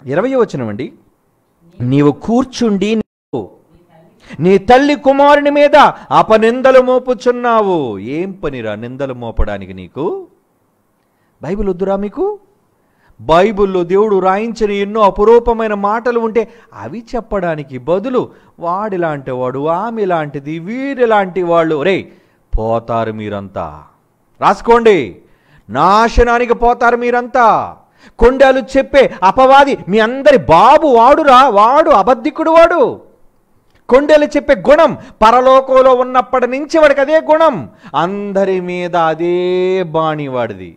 20వ వచనం అండి. నీవు కూర్చుండి నీ తల్లి కుమారుని మీద అపనిందలు మోపుచున్నావు. ఏం పనిరా నిందలు మోపడానికి నీకు? బైబిల్ వద్దురా మీకు? బైబిల్లో దేవుడు రాయించిన ఎన్నో అపురూపమైన మాటలు ఉంటే అవి చెప్పడానికి బదులు వాడిలాంటి వాడు, ఆమె లాంటిది, వీరిలాంటి వాళ్ళు, రే పోతారు మీరంతా. రాసుకోండి, నాశనానికి పోతారు మీరంతా. కొండలు చెప్పే అపవాది మీ అందరి బాబు వాడురా, వాడు అబద్ధికుడు. వాడు కొండలు చెప్పే గుణం పరలోకంలో ఉన్నప్పటి నుంచి వాడికి అదే గుణం, అందరి మీద అదే బాణి వాడిది.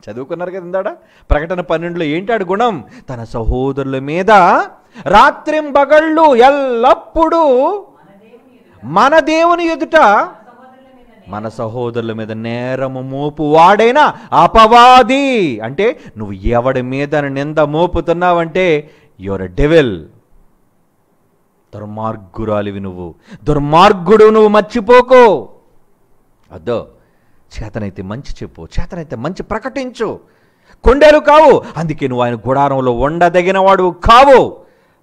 చదువుకున్నారు కదా ఇందాడ ప్రకటన 12లో ఏంటాడు గుణం? తన సహోదరుల మీద రాత్రింబగళ్ళు ఎల్లప్పుడూ మన దేవుని ఎదుట మన సహోదరుల మీద నేరము మోపు వాడైనా అపవాది. అంటే నువ్వు ఎవడి మీద నింద మోపుతున్నావంటే యువర్ ఎ డెవిల్. దుర్మార్గురాలివి నువ్వు, దుర్మార్గుడు నువ్వు, మర్చిపోకో. అద్దో చేతనైతే మంచి చెప్పు, చేతనైతే మంచి ప్రకటించు. కొండలు కావు, అందుకే నువ్వు ఆయన గుడారంలో ఉండదగిన వాడు కావు.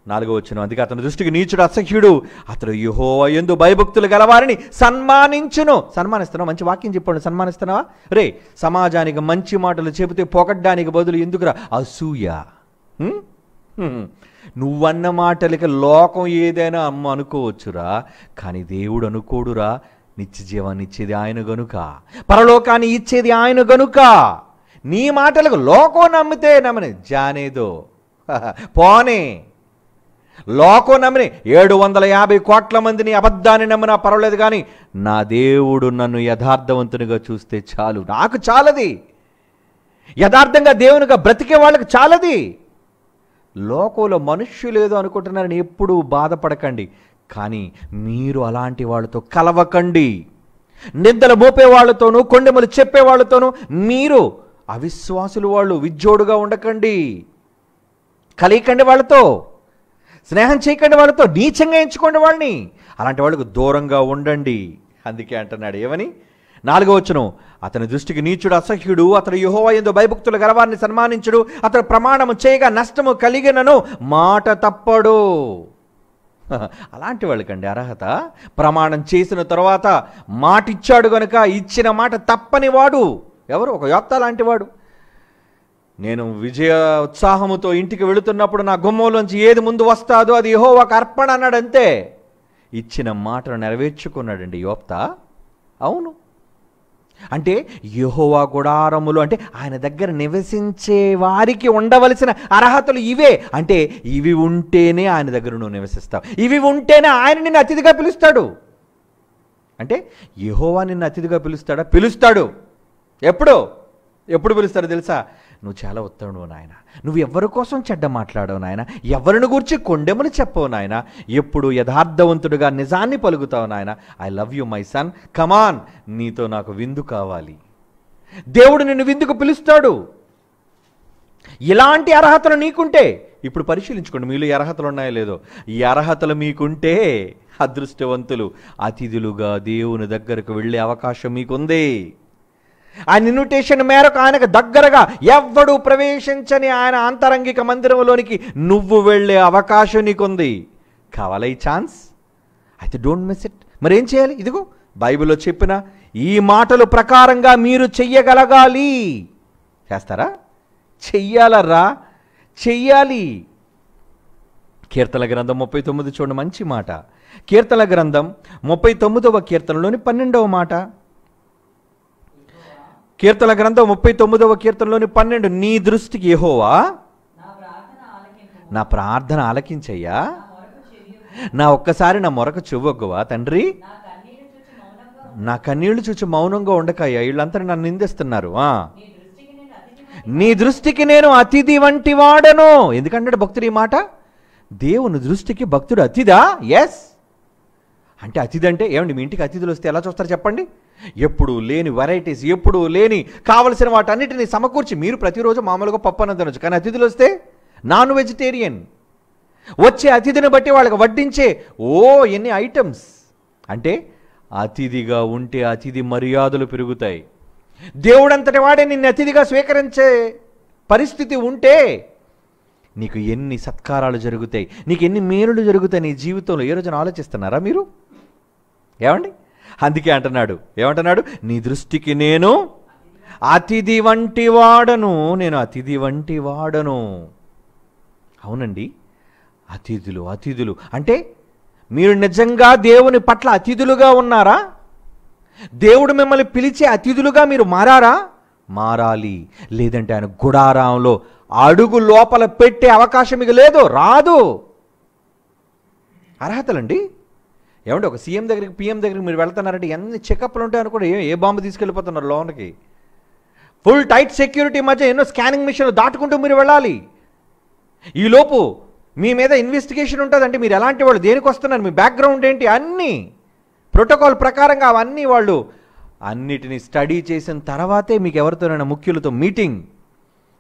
4వ వచనం. అందుకే అతని దృష్టికి నీచుడు అసహ్యుడు, అతడు యెహోవా యందు భయభక్తులు గలవారిని సన్మానించును. సన్మానిస్తున్నావు? మంచి వాక్యం చెప్పండి. సన్మానిస్తున్నావా? రే సమాజానికి మంచి మాటలు చెబితే పొగడ్డానికి బదులు ఎందుకురా అసూయ? నువ్వన్న మాటలకి లోకం ఏదైనా అమ్మ అనుకోవచ్చురా, కానీ దేవుడు అనుకోడురా. నిత్య జీవాన్ని ఇచ్చేది ఆయన గనుక, పరలోకాన్ని ఇచ్చేది ఆయన గనుక నీ మాటలకు లోకం నమ్మితే నమ్మని జానేదో పోనే. లోకం నమ్మని 750 కోట్ల మందిని అబద్ధాన్ని నమ్మినా పర్వాలేదు, కానీ నా దేవుడు నన్ను యథార్థవంతునిగా చూస్తే చాలు, నాకు చాలది. యథార్థంగా దేవునిగా బ్రతికే వాళ్ళకి చాలది. లోకంలో మనుష్యులు ఏదో అనుకుంటున్నారని ఎప్పుడూ బాధపడకండి, కానీ మీరు అలాంటి వాళ్ళతో కలవకండి. నిందలు మోపే వాళ్ళతోనూ, కొండెములు చెప్పే వాళ్ళతోనూ మీరు అవిశ్వాసులు వాళ్ళు విజ్జోడుగా ఉండకండి. కలియకండి వాళ్ళతో, స్నేహం చేయకండి వాళ్ళతో, నీచంగా ఎంచుకోండి వాళ్ళని. అలాంటి వాళ్ళకు దూరంగా ఉండండి. అందుకే అంటున్నాడు ఏమని? 4వ వచనం. అతని దృష్టికి నీచుడు అసహ్యుడు, అతడు యెహోవా యందు భయభక్తులు గలవారిని సన్మానించుడు, అతడు ప్రమాణము చేయగా నష్టము కలిగినను మాట తప్పడు. అలాంటి వాళ్ళకండి అర్హత. ప్రమాణం చేసిన తర్వాత మాట ఇచ్చాడు గనుక ఇచ్చిన మాట తప్పని వాడు ఎవరు? ఒక యోప్తా లాంటి వాడు. నేను విజయ ఉత్సాహముతో ఇంటికి వెళుతున్నప్పుడు నా గుమ్మంలోంచి ఏది ముందు వస్తాదో అది యెహోవాకు అర్పణ అన్నాడు. అంతే, ఇచ్చిన మాటను నెరవేర్చుకున్నాడండి యోప్తా. అవును, అంటే యెహోవా గుడారములు అంటే ఆయన దగ్గర నివసించే వారికి ఉండవలసిన అర్హతలు ఇవే. అంటే ఇవి ఉంటేనే ఆయన దగ్గర నువ్వు నివసిస్తావు, ఇవి ఉంటేనే ఆయన నిన్ను అతిథిగా పిలుస్తాడు. అంటే యెహోవా నిన్ను అతిథిగా పిలుస్తాడా? పిలుస్తాడు. ఎప్పుడు పిలుస్తాడో తెలుసా? నువ్వు చాలా ఉత్తముడు నాయన, నువ్వు ఎవరి కోసం చెడ్డ మాట్లాడవు నాయన, ఎవరిని గూర్చి కొండెములు చెప్పవు నాయన, ఎప్పుడు యథార్థవంతుడుగా నిజాన్ని పలుకుతావు నాయన. I love you my son, come on, నీతో నాకు విందు కావాలి. దేవుడు నిన్ను విందుకు పిలుస్తాడు. ఇలాంటి అర్హతలు నీకుంటే ఇప్పుడు పరిశీలించుకోండి, మీలో ఈ అర్హతలు ఉన్నాయో లేదో. ఈ అర్హతలు మీకుంటే అదృష్టవంతులు, అతిథులుగా దేవుని దగ్గరకు వెళ్ళే అవకాశం మీకుంది. ఆయన ఇన్విటేషన్ మేరకు ఆయనకు దగ్గరగా ఎవ్వడూ ప్రవేశించని ఆయన ఆంతరంగిక మందిరంలోనికి నువ్వు వెళ్ళే అవకాశం నీకుంది. కావాలా ఈ ఛాన్స్? అయితే డోంట్ మిస్ ఇట్. మరి ఏం చేయాలి? ఇదిగో బైబిల్లో చెప్పిన ఈ మాటల ప్రకారంగా మీరు చెయ్యగలగాలి. చేస్తారా? చెయ్యాలరా, చెయ్యాలి. కీర్తన గ్రంథం 39 చూడండి, మంచి మాట. కీర్తన గ్రంథం 39వ కీర్తనలోని 12వ మాట. కీర్తన గ్రంథం 39వ కీర్తనలోని 12, నీ దృష్టికి యెహోవా నా ప్రార్థన ఆలకించయ్యా, నా ఒక్కసారి నా మొరకు చెవ్వొగ్గువా తండ్రి, నా కన్నీళ్లు చూచి మౌనంగా ఉండకయ్యా. వీళ్ళంతా నన్ను నిందిస్తున్నారు. నీ దృష్టికి నేను అతిథి వంటి వాడను. ఎందుకంటాడు భక్తుడు ఈ మాట? దేవుని దృష్టికి భక్తుడు అతిథా? ఎస్. అంటే అతిథి అంటే ఏమండి? మీ ఇంటికి అతిథులు వస్తే ఎలా చూస్తారు చెప్పండి? ఎప్పుడు లేని వెరైటీస్, ఎప్పుడు లేని కావలసిన వాటన్నిటిని సమకూర్చి, మీరు ప్రతిరోజు మామూలుగా పప్పు అన్నం తినొచ్చు, కానీ అతిథులు వస్తే నాన్ వెజిటేరియన్. వచ్చే అతిథిని బట్టి వాళ్ళకి వడ్డించే ఎన్ని ఐటమ్స్. అంటే అతిథిగా ఉంటే అతిథి మర్యాదలు పెరుగుతాయి. దేవుడంతటి వాడే నిన్ను అతిథిగా స్వీకరించే పరిస్థితి ఉంటే నీకు ఎన్ని సత్కారాలు జరుగుతాయి, నీకు ఎన్ని మేలులు జరుగుతాయి నీ జీవితంలో. ఏ రోజున ఆలోచిస్తున్నారా మీరు? ఏమండి? అందుకే అంటున్నాడు, ఏమంటున్నాడు? నీ దృష్టికి నేను అతిథి వంటి వాడను, నేను అతిథి వంటి వాడను. అవునండి, అతిథులు అంటే మీరు నిజంగా దేవుని పట్ల అతిథులుగా ఉన్నారా? దేవుడు మిమ్మల్ని పిలిచే అతిథులుగా మీరు మారారా? మారాలి. లేదంటే ఆయన గుడారంలో అడుగు లోపల పెట్టే అవకాశం మీకు లేదు, రాదు. అర్హతలండి. ఏమంటే ఒక సీఎం దగ్గరికి, పిఎం దగ్గరికి మీరు వెళ్తున్నారంటే ఎన్ని చెకప్లు ఉంటాయి అనుకోండి. ఏ బాంబు తీసుకెళ్ళిపోతున్నారు లోనికి. ఫుల్ టైట్ సెక్యూరిటీ మధ్య ఎన్నో స్కానింగ్ మిషన్లు దాటుకుంటూ మీరు వెళ్ళాలి. ఈలోపు మీ మీద ఇన్వెస్టిగేషన్ ఉంటుందంటే మీరు ఎలాంటి వాళ్ళు, దేనికి వస్తున్నారు, మీ బ్యాక్గ్రౌండ్ ఏంటి, అన్నీ ప్రోటోకాల్ ప్రకారంగా అవన్నీ వాళ్ళు అన్నిటినీ స్టడీ చేసిన తర్వాతే మీకు ఎవరితోనైనా ముఖ్యులతో మీటింగ్.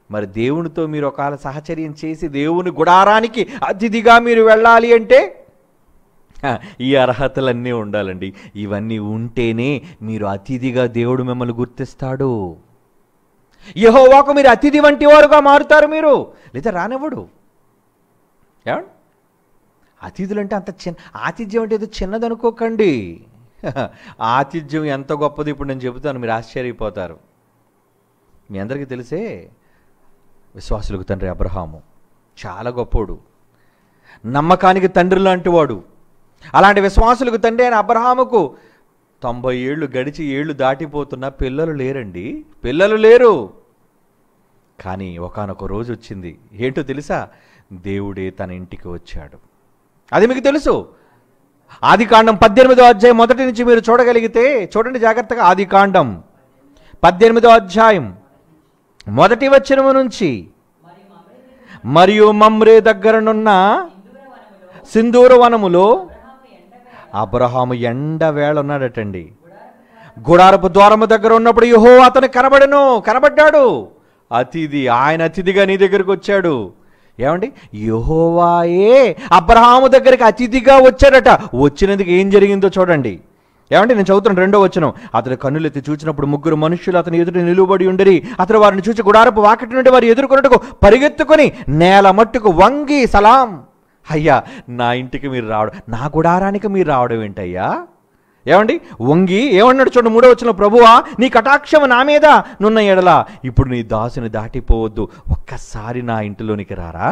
మరి దేవునితో మీరు ఒకవేళ సహచర్యం చేసి దేవుని గుడారానికి అతిథిగా మీరు వెళ్ళాలి అంటే ఈ అర్హతలన్నీ ఉండాలండి. ఇవన్నీ ఉంటేనే మీరు అతిథిగా దేవుడు మిమ్మల్ని గుర్తిస్తాడు. యెహోవాకు మీరు అతిథి వంటి వారుగా మారుతారు మీరు, లేదా రానివ్వడు. ఏమండి? అతిథులు అంటే అంత ఆతిథ్యం అంటే ఏదో చిన్నదనుకోకండి. ఆతిథ్యం ఎంత గొప్పది ఇప్పుడు నేను చెబుతాను, మీరు ఆశ్చర్యపోతారు. మీ అందరికీ తెలిసే విశ్వాసులకు తండ్రి అబ్రహాము చాలా గొప్పోడు, నమ్మకానికి తండ్రి లాంటి వాడు. అలాంటి విశ్వాసులకు తండ్రి అయిన అబ్రహాముకు 90 ఏళ్ళు గడిచి ఏళ్ళు దాటిపోతున్నా పిల్లలు లేరండి, పిల్లలు లేరు. కానీ ఒకానొక రోజు వచ్చింది. ఏంటో తెలుసా? దేవుడే తన ఇంటికి వచ్చాడు. అది మీకు తెలుసు. ఆదికాండం 18వ అధ్యాయం మొదటి నుంచి మీరు చూడగలిగితే చూడండి జాగ్రత్తగా. ఆదికాండం 18వ అధ్యాయం మొదటి వచనము నుంచి, మరియు మమ్రే దగ్గరనున్న సింధూర వనములో అబ్రహాము ఎండవేళ ఉన్నాడటండి. గుడారపు ద్వారము దగ్గర ఉన్నప్పుడు యెహోవా అతను కనబడ్డాడు. అతిథి, ఆయన అతిథిగా నీ దగ్గరకు వచ్చాడు. ఏమండి? యెహోవాయే అబ్రహాము దగ్గరికి అతిథిగా వచ్చాడట. వచ్చినందుకు ఏం జరిగిందో చూడండి. ఏమంటే నేను చదువుతున్నాను 2వ వచనం. అతడు కన్నులెత్తి చూచినప్పుడు 3 మనుష్యులు అతని ఎదుట నిలువబడి ఉండరి. అతడు వారిని చూసి గుడారపు వాకిటి నుండి వారు ఎదుర్కొన్నట్టుకు పరిగెత్తుకొని నేల మట్టుకు వంగి సలాం అయ్యా నా ఇంటికి మీరు రావడం, నా గుడారానికి మీరు రావడం ఏంటయ్యా? ఏమండి వంగి ఏమన్నాడు చూడండి 3వ వచనంలో, ప్రభువా నీ కటాక్షము నా మీద నున్న ఎడల ఇప్పుడు నీ దాసుని దాటిపోవద్దు, ఒక్కసారి నా ఇంటిలోనికి రారా.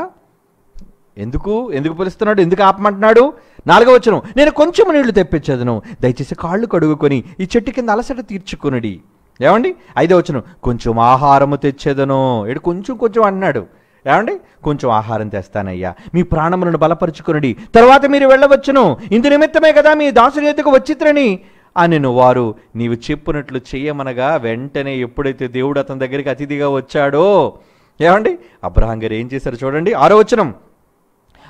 ఎందుకు పిలుస్తున్నాడు, ఎందుకు ఆపమంటున్నాడు? 4వ వచనం, నేను కొంచెం నీళ్లు తెప్పించదును, దయచేసి కాళ్ళు కడుగుకొని ఈ చెట్టు కింద అలసట తీర్చుకునుడి. ఏమండి 5వ వచనం, కొంచెం ఆహారము తెచ్చేదను. ఏడు కొంచెం అన్నాడు. ఏమండి కొంచెం ఆహారం తెస్తానయ్యా, మీ ప్రాణములను బలపరుచుకునుడి, తర్వాత మీరు వెళ్ళవచ్చును, ఇందు నిమిత్తమే కదా మీ దాసుని ఎద్దుకు వచ్చిత్రని అనెను. వారు నీవు చెప్పినట్లు చెయ్యమనగా వెంటనే ఎప్పుడైతే దేవుడు అతని దగ్గరికి అతిథిగా వచ్చాడో, ఏమండి అబ్రహాం గారు ఏం చేశారు చూడండి. 6వ వచనం,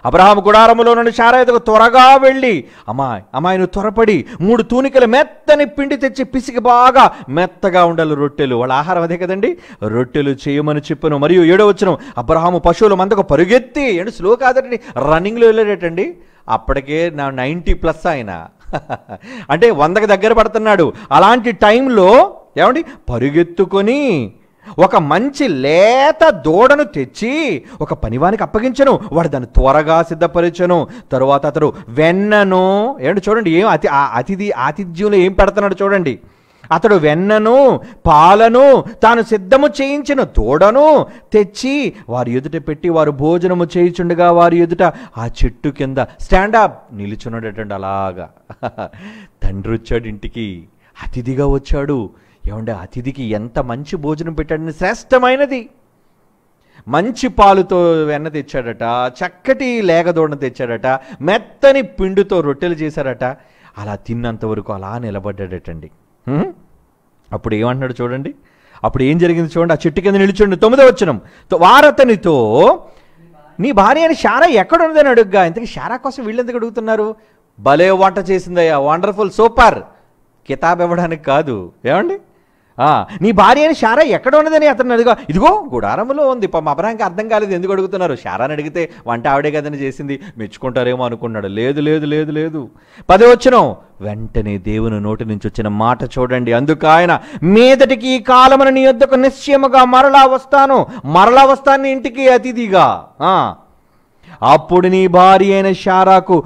అబ్రహాము గుడారములో నుండి శారా ఎదుగు త్వరగా వెళ్ళి, అమ్మాయి నువ్వు త్వరపడి 3 తూనికల మెత్తని పిండి తెచ్చి పిసికి బాగా మెత్తగా ఉండాలి రొట్టెలు, వాళ్ళ ఆహారం అదే కదండి, రొట్టెలు చేయమని చెప్పను. మరియు 7వ వచనం, అబ్రహాము పశువుల మందకు పరుగెత్తి, ఏంటి స్లో కాదండి, రన్నింగ్లో వెళ్ళాడటండి. అప్పటికే 90+ ఆయన అంటే 100కి దగ్గర పడుతున్నాడు. అలాంటి టైంలో ఏమండి పరుగెత్తుకొని ఒక మంచి లేత దూడను తెచ్చి ఒక పనివానికి అప్పగించను, వాడు దాన్ని త్వరగా సిద్ధపరిచను. తరువాత అతడు వెన్నను, ఏమంటే చూడండి ఏం ఆతిథ్యంలో ఏం పెడుతున్నాడు చూడండి, అతడు వెన్నను పాలను తాను సిద్ధము చేయించిన దూడను తెచ్చి వారి ఎదుట పెట్టి వారు భోజనము చేయించుండగా వారి ఎదుట ఆ చెట్టు కింద స్టాండప్ నిలుచున్నాడటండి. అలాగా తండ్రి వచ్చాడు ఇంటికి, అతిథిగా వచ్చాడు. ఏమంటే అతిథికి ఎంత మంచి భోజనం పెట్టాడని, శ్రేష్టమైనది మంచి పాలుతో వెన్న తెచ్చాడట, చక్కటి లేగదోడను తెచ్చాడట, మెత్తని పిండితో రొట్టెలు చేశాడట. అలా తిన్నంతవరకు అలా నిలబడ్డాడటండి. అప్పుడు ఏమంటున్నాడు చూడండి, అప్పుడు ఏం జరిగింది చూడండి. ఆ చెట్టు కింద నిలుచుండి 9వ వచనం, వారతనితో నీ భార్య అని శారా ఎక్కడున్నదని అడుగ్గా. ఇంతకీ శారా కోసం వీళ్ళు ఎందుకు అడుగుతున్నారు? భలే వంట చేసిందయ్యా, వండర్ఫుల్, సూపర్, కితాబ్ ఇవ్వడానికి కాదు. ఏమండి నీ భార్య అని శారా ఎక్కడ ఉన్నదని అతను అడిగా, ఇదిగో గుడారములో ఉంది. అబ్రహాంకి అర్థం కాలేదు ఎందుకు అడుగుతున్నారు. శారాని అడిగితే వంట ఆవిడే కదని చేసింది, మెచ్చుకుంటారేమో అనుకున్నాడు. లేదు లేదు లేదు లేదు. 10వ వచనం, వెంటనే దేవుని నోటి నుంచి వచ్చిన మాట చూడండి. అందుకు ఆయన, మీదటికి ఈ కాలమున నీ యొద్దకు నిశ్చయముగా మరలా వస్తాను ఇంటికి అతిథిగా. అప్పుడు నీ భార్య అయిన శారాకు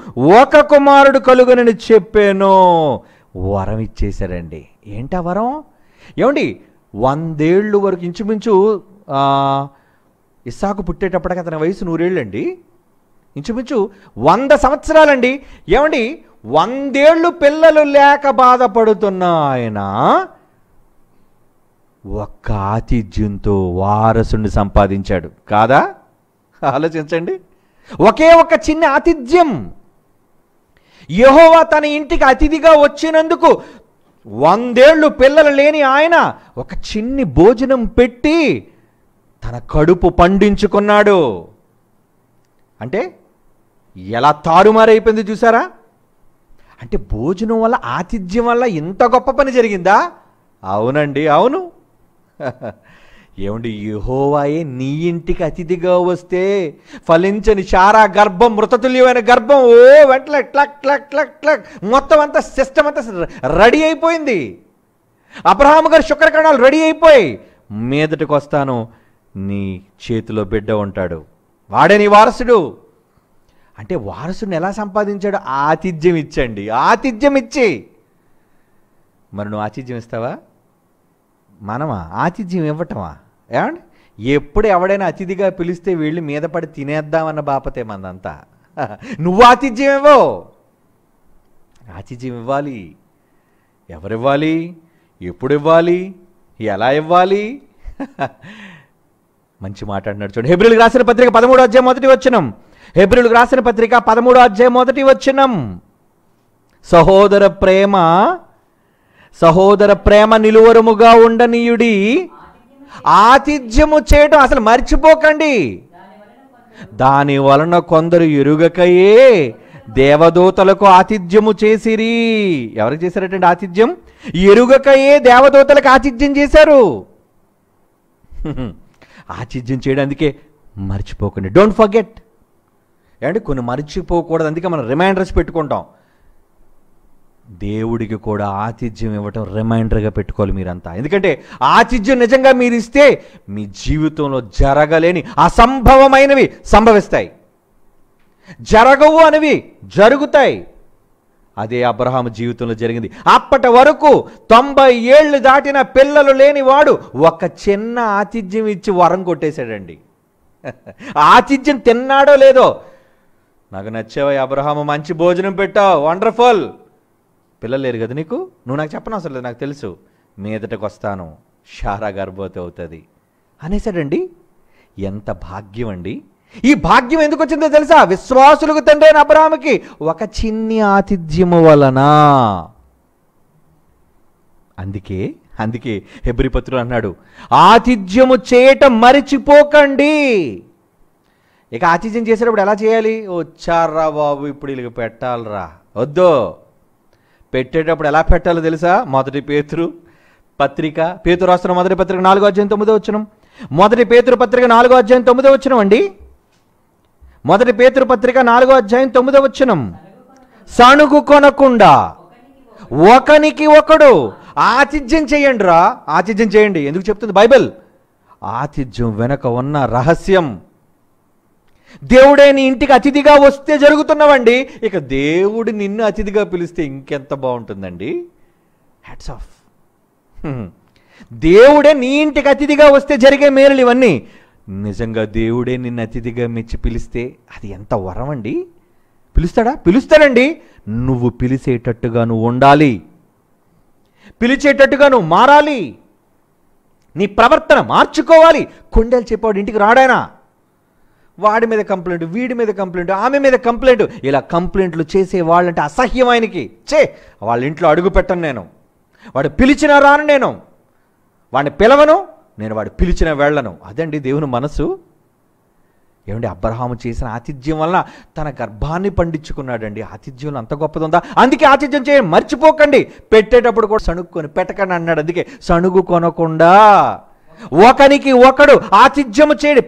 ఒక కుమారుడు కలుగునని చెప్పాను. వరం ఇచ్చేశారండి. ఏంటా వరం? ఏమండి 100 ఏళ్ళు వరకు ఇంచుమించు ఇస్సాకు పుట్టేటప్పటికి అతని వయసు 100 ఏళ్ళండి, ఇంచుమించు 100 సంవత్సరాలండి. ఏమండి 100 ఏళ్ళు పిల్లలు లేక బాధపడుతున్న ఆయన ఒక్క ఆతిథ్యంతో వారసుని సంపాదించాడు కాదా? ఆలోచించండి. ఒకే ఒక చిన్న ఆతిథ్యం, యెహోవా తన ఇంటికి అతిథిగా వచ్చినందుకు 100 ఏళ్ళు పిల్లలు లేని ఆయన ఒక చిన్ని భోజనం పెట్టి తన కడుపు పండించుకున్నాడు. అంటే ఎలా తారుమారైపోయింది చూసారా? అంటే భోజనం వల్ల, ఆతిథ్యం వల్ల ఇంత గొప్ప పని జరిగిందా? అవునండి, అవును. ఏమండి యెహోవాయే నీ ఇంటికి అతిథిగా వస్తే ఫలించని శారా గర్భం, మృతతుల్యమైన గర్భం, వెంటనే క్లక్ క్లక్ క్లక్ క్లక్ మొత్తం అంతా సిస్టమ్ అంతా రెడీ అయిపోయింది. అబ్రహాము గారి శుక్రకణాలు రెడీ అయిపోయి, మీదటికి వస్తాను, నీ చేతిలో బిడ్డ ఉంటాడు, వాడే నీ వారసుడు. అంటే వారసుడిని ఎలా సంపాదించాడు? ఆతిథ్యం ఇచ్చండి, ఆతిథ్యం ఇచ్చి. మరి నువ్వు ఆతిథ్యం ఇస్తావా? మనమా ఆతిథ్యం ఇవ్వటమా? ఏమండి ఎప్పుడు ఎవడైనా అతిథిగా పిలిస్తే వీళ్ళు మీద పడి తినేద్దామన్న బాపతే మందంతా. నువ్వు ఆతిథ్యం ఇవ్వవు. ఆతిథ్యం ఇవ్వాలి. ఎవరివ్వాలి? ఎప్పుడు ఇవ్వాలి? ఎలా ఇవ్వాలి? మంచి మాట అంటున్నాడు చూడండి. హెబ్రీయులకు రాసిన పత్రిక 13వ అధ్యాయం 1వ వచనం. హెబ్రీయులకు రాసిన పత్రిక 13వ అధ్యాయం 1వ వచనం. సహోదర ప్రేమ నిలువరముగా ఉండనీయుడి, ఆతిథ్యము చేయటం అసలు మర్చిపోకండి. దాని వలన కొందరు ఎరుగకయే దేవదూతలకు ఆతిథ్యము చేసిరి. ఎవరికి చేశారటండి ఆతిథ్యం? ఎరుగకయే దేవదూతలకు ఆతిథ్యం చేశారు. ఆతిథ్యం చేయడానికే మర్చిపోకండి. Don't forget. ఏమంటే కొన్ని మర్చిపోకూడదు, అందుకే మనం రిమైండర్స్ పెట్టుకుంటాం. దేవుడికి కూడా ఆతిథ్యం ఇవ్వటం రిమైండర్గా పెట్టుకోవాలి మీరంతా. ఎందుకంటే ఆతిథ్యం నిజంగా మీరు ఇస్తే మీ జీవితంలో జరగలేని అసంభవమైనవి సంభవిస్తాయి. జరగవు అనేవి జరుగుతాయి. అదే అబ్రహాము జీవితంలో జరిగింది. అప్పటి వరకు 90 ఏళ్ళు దాటిన పిల్లలు లేనివాడు ఒక చిన్న ఆతిథ్యం ఇచ్చి వరం కొట్టేశాడండి. ఆతిథ్యం తిన్నాడో లేదో, నాకు నచ్చావా అబ్రహాము, మంచి భోజనం పెట్టావు, వండర్ఫుల్, పిల్లలు లేరు కదా నీకు, నువ్వు నాకు చెప్పనవసరం లేదు, నాకు తెలుసు, మీదటకు వస్తాను, షారా గర్భవతి అవుతుంది అనేసాడండి. ఎంత భాగ్యం అండి! ఈ భాగ్యం ఎందుకు వచ్చిందో తెలుసా? విశ్వాసులకు తండ్రి అయిన అబ్రహాముకి ఒక చిన్ని ఆతిథ్యము వలన. అందుకే హెబ్రీ పత్రుడు అన్నాడు, ఆతిథ్యము చేయటం మరిచిపోకండి. ఇక ఆతిథ్యం చేసేటప్పుడు ఎలా చేయాలి? వచ్చారా బాబు, ఇప్పుడు వీళ్ళకి పెట్టాలరా, వద్దు. పెట్టేటప్పుడు ఎలా పెట్టాలో తెలుసా? మొదటి పేతురు పత్రిక, పేతురు రాస్తున్న మొదటి పత్రిక 4వ అధ్యాయం 9వ వచనం. మొదటి పేతురు పత్రిక 4వ అధ్యాయం 9వ వచనం అండి. మొదటి పేతురు పత్రిక 4వ అధ్యాయం 9వ వచనం. సణుగు కొనకుండా ఒకనికి ఒకడు ఆతిథ్యం చేయండి రా, ఆతిథ్యం చేయండి. ఎందుకు చెప్తుంది బైబిల్? ఆతిథ్యం వెనక ఉన్న రహస్యం. దేవుడే నీ ఇంటికి అతిథిగా వస్తే జరుగుతున్నవండి. ఇక దేవుడు నిన్ను అతిథిగా పిలిస్తే ఇంకెంత బాగుంటుందండి. Hats off. దేవుడే నీ ఇంటికి అతిథిగా వస్తే జరిగే మేలులు ఇవన్నీ. నిజంగా దేవుడే నిన్ను అతిథిగా మెచ్చి పిలిస్తే అది ఎంత వరం అండి. పిలుస్తాడండి. నువ్వు పిలిచేటట్టుగా నువ్వు ఉండాలి, పిలిచేటట్టుగా నువ్వు మారాలి, నీ ప్రవర్తన మార్చుకోవాలి. కొండలు చెప్పాడు ఇంటికి రాడాయనా, వాడి మీద కంప్లైంట్, వీడి మీద కంప్లైంట్, ఆమె మీద కంప్లైంట్, ఇలా కంప్లైంట్లు చేసే వాళ్ళంటే అసహ్యం ఆయనకి. వాళ్ళ ఇంట్లో అడుగు పెట్టను నేను, వాడు పిలిచినా రాను, నేను వాడిని పిలవను, నేను వాడు పిలిచిన వెళ్ళను. అదండి దేవుని మనసు. ఏమండి, అబ్రహాము చేసిన ఆతిథ్యం వలన తన గర్భాన్ని పండించుకున్నాడండి. ఆతిథ్యంలో అంత గొప్పది ఉందా? అందుకే ఆతిథ్యం చేయండి, మర్చిపోకండి. పెట్టేటప్పుడు కూడా సణుక్కొని పెట్టకండి అన్నాడు. అందుకే సణుగు కొనకుండా ఒకనికి ఒకడు ఆతిథ్యము చేయండి.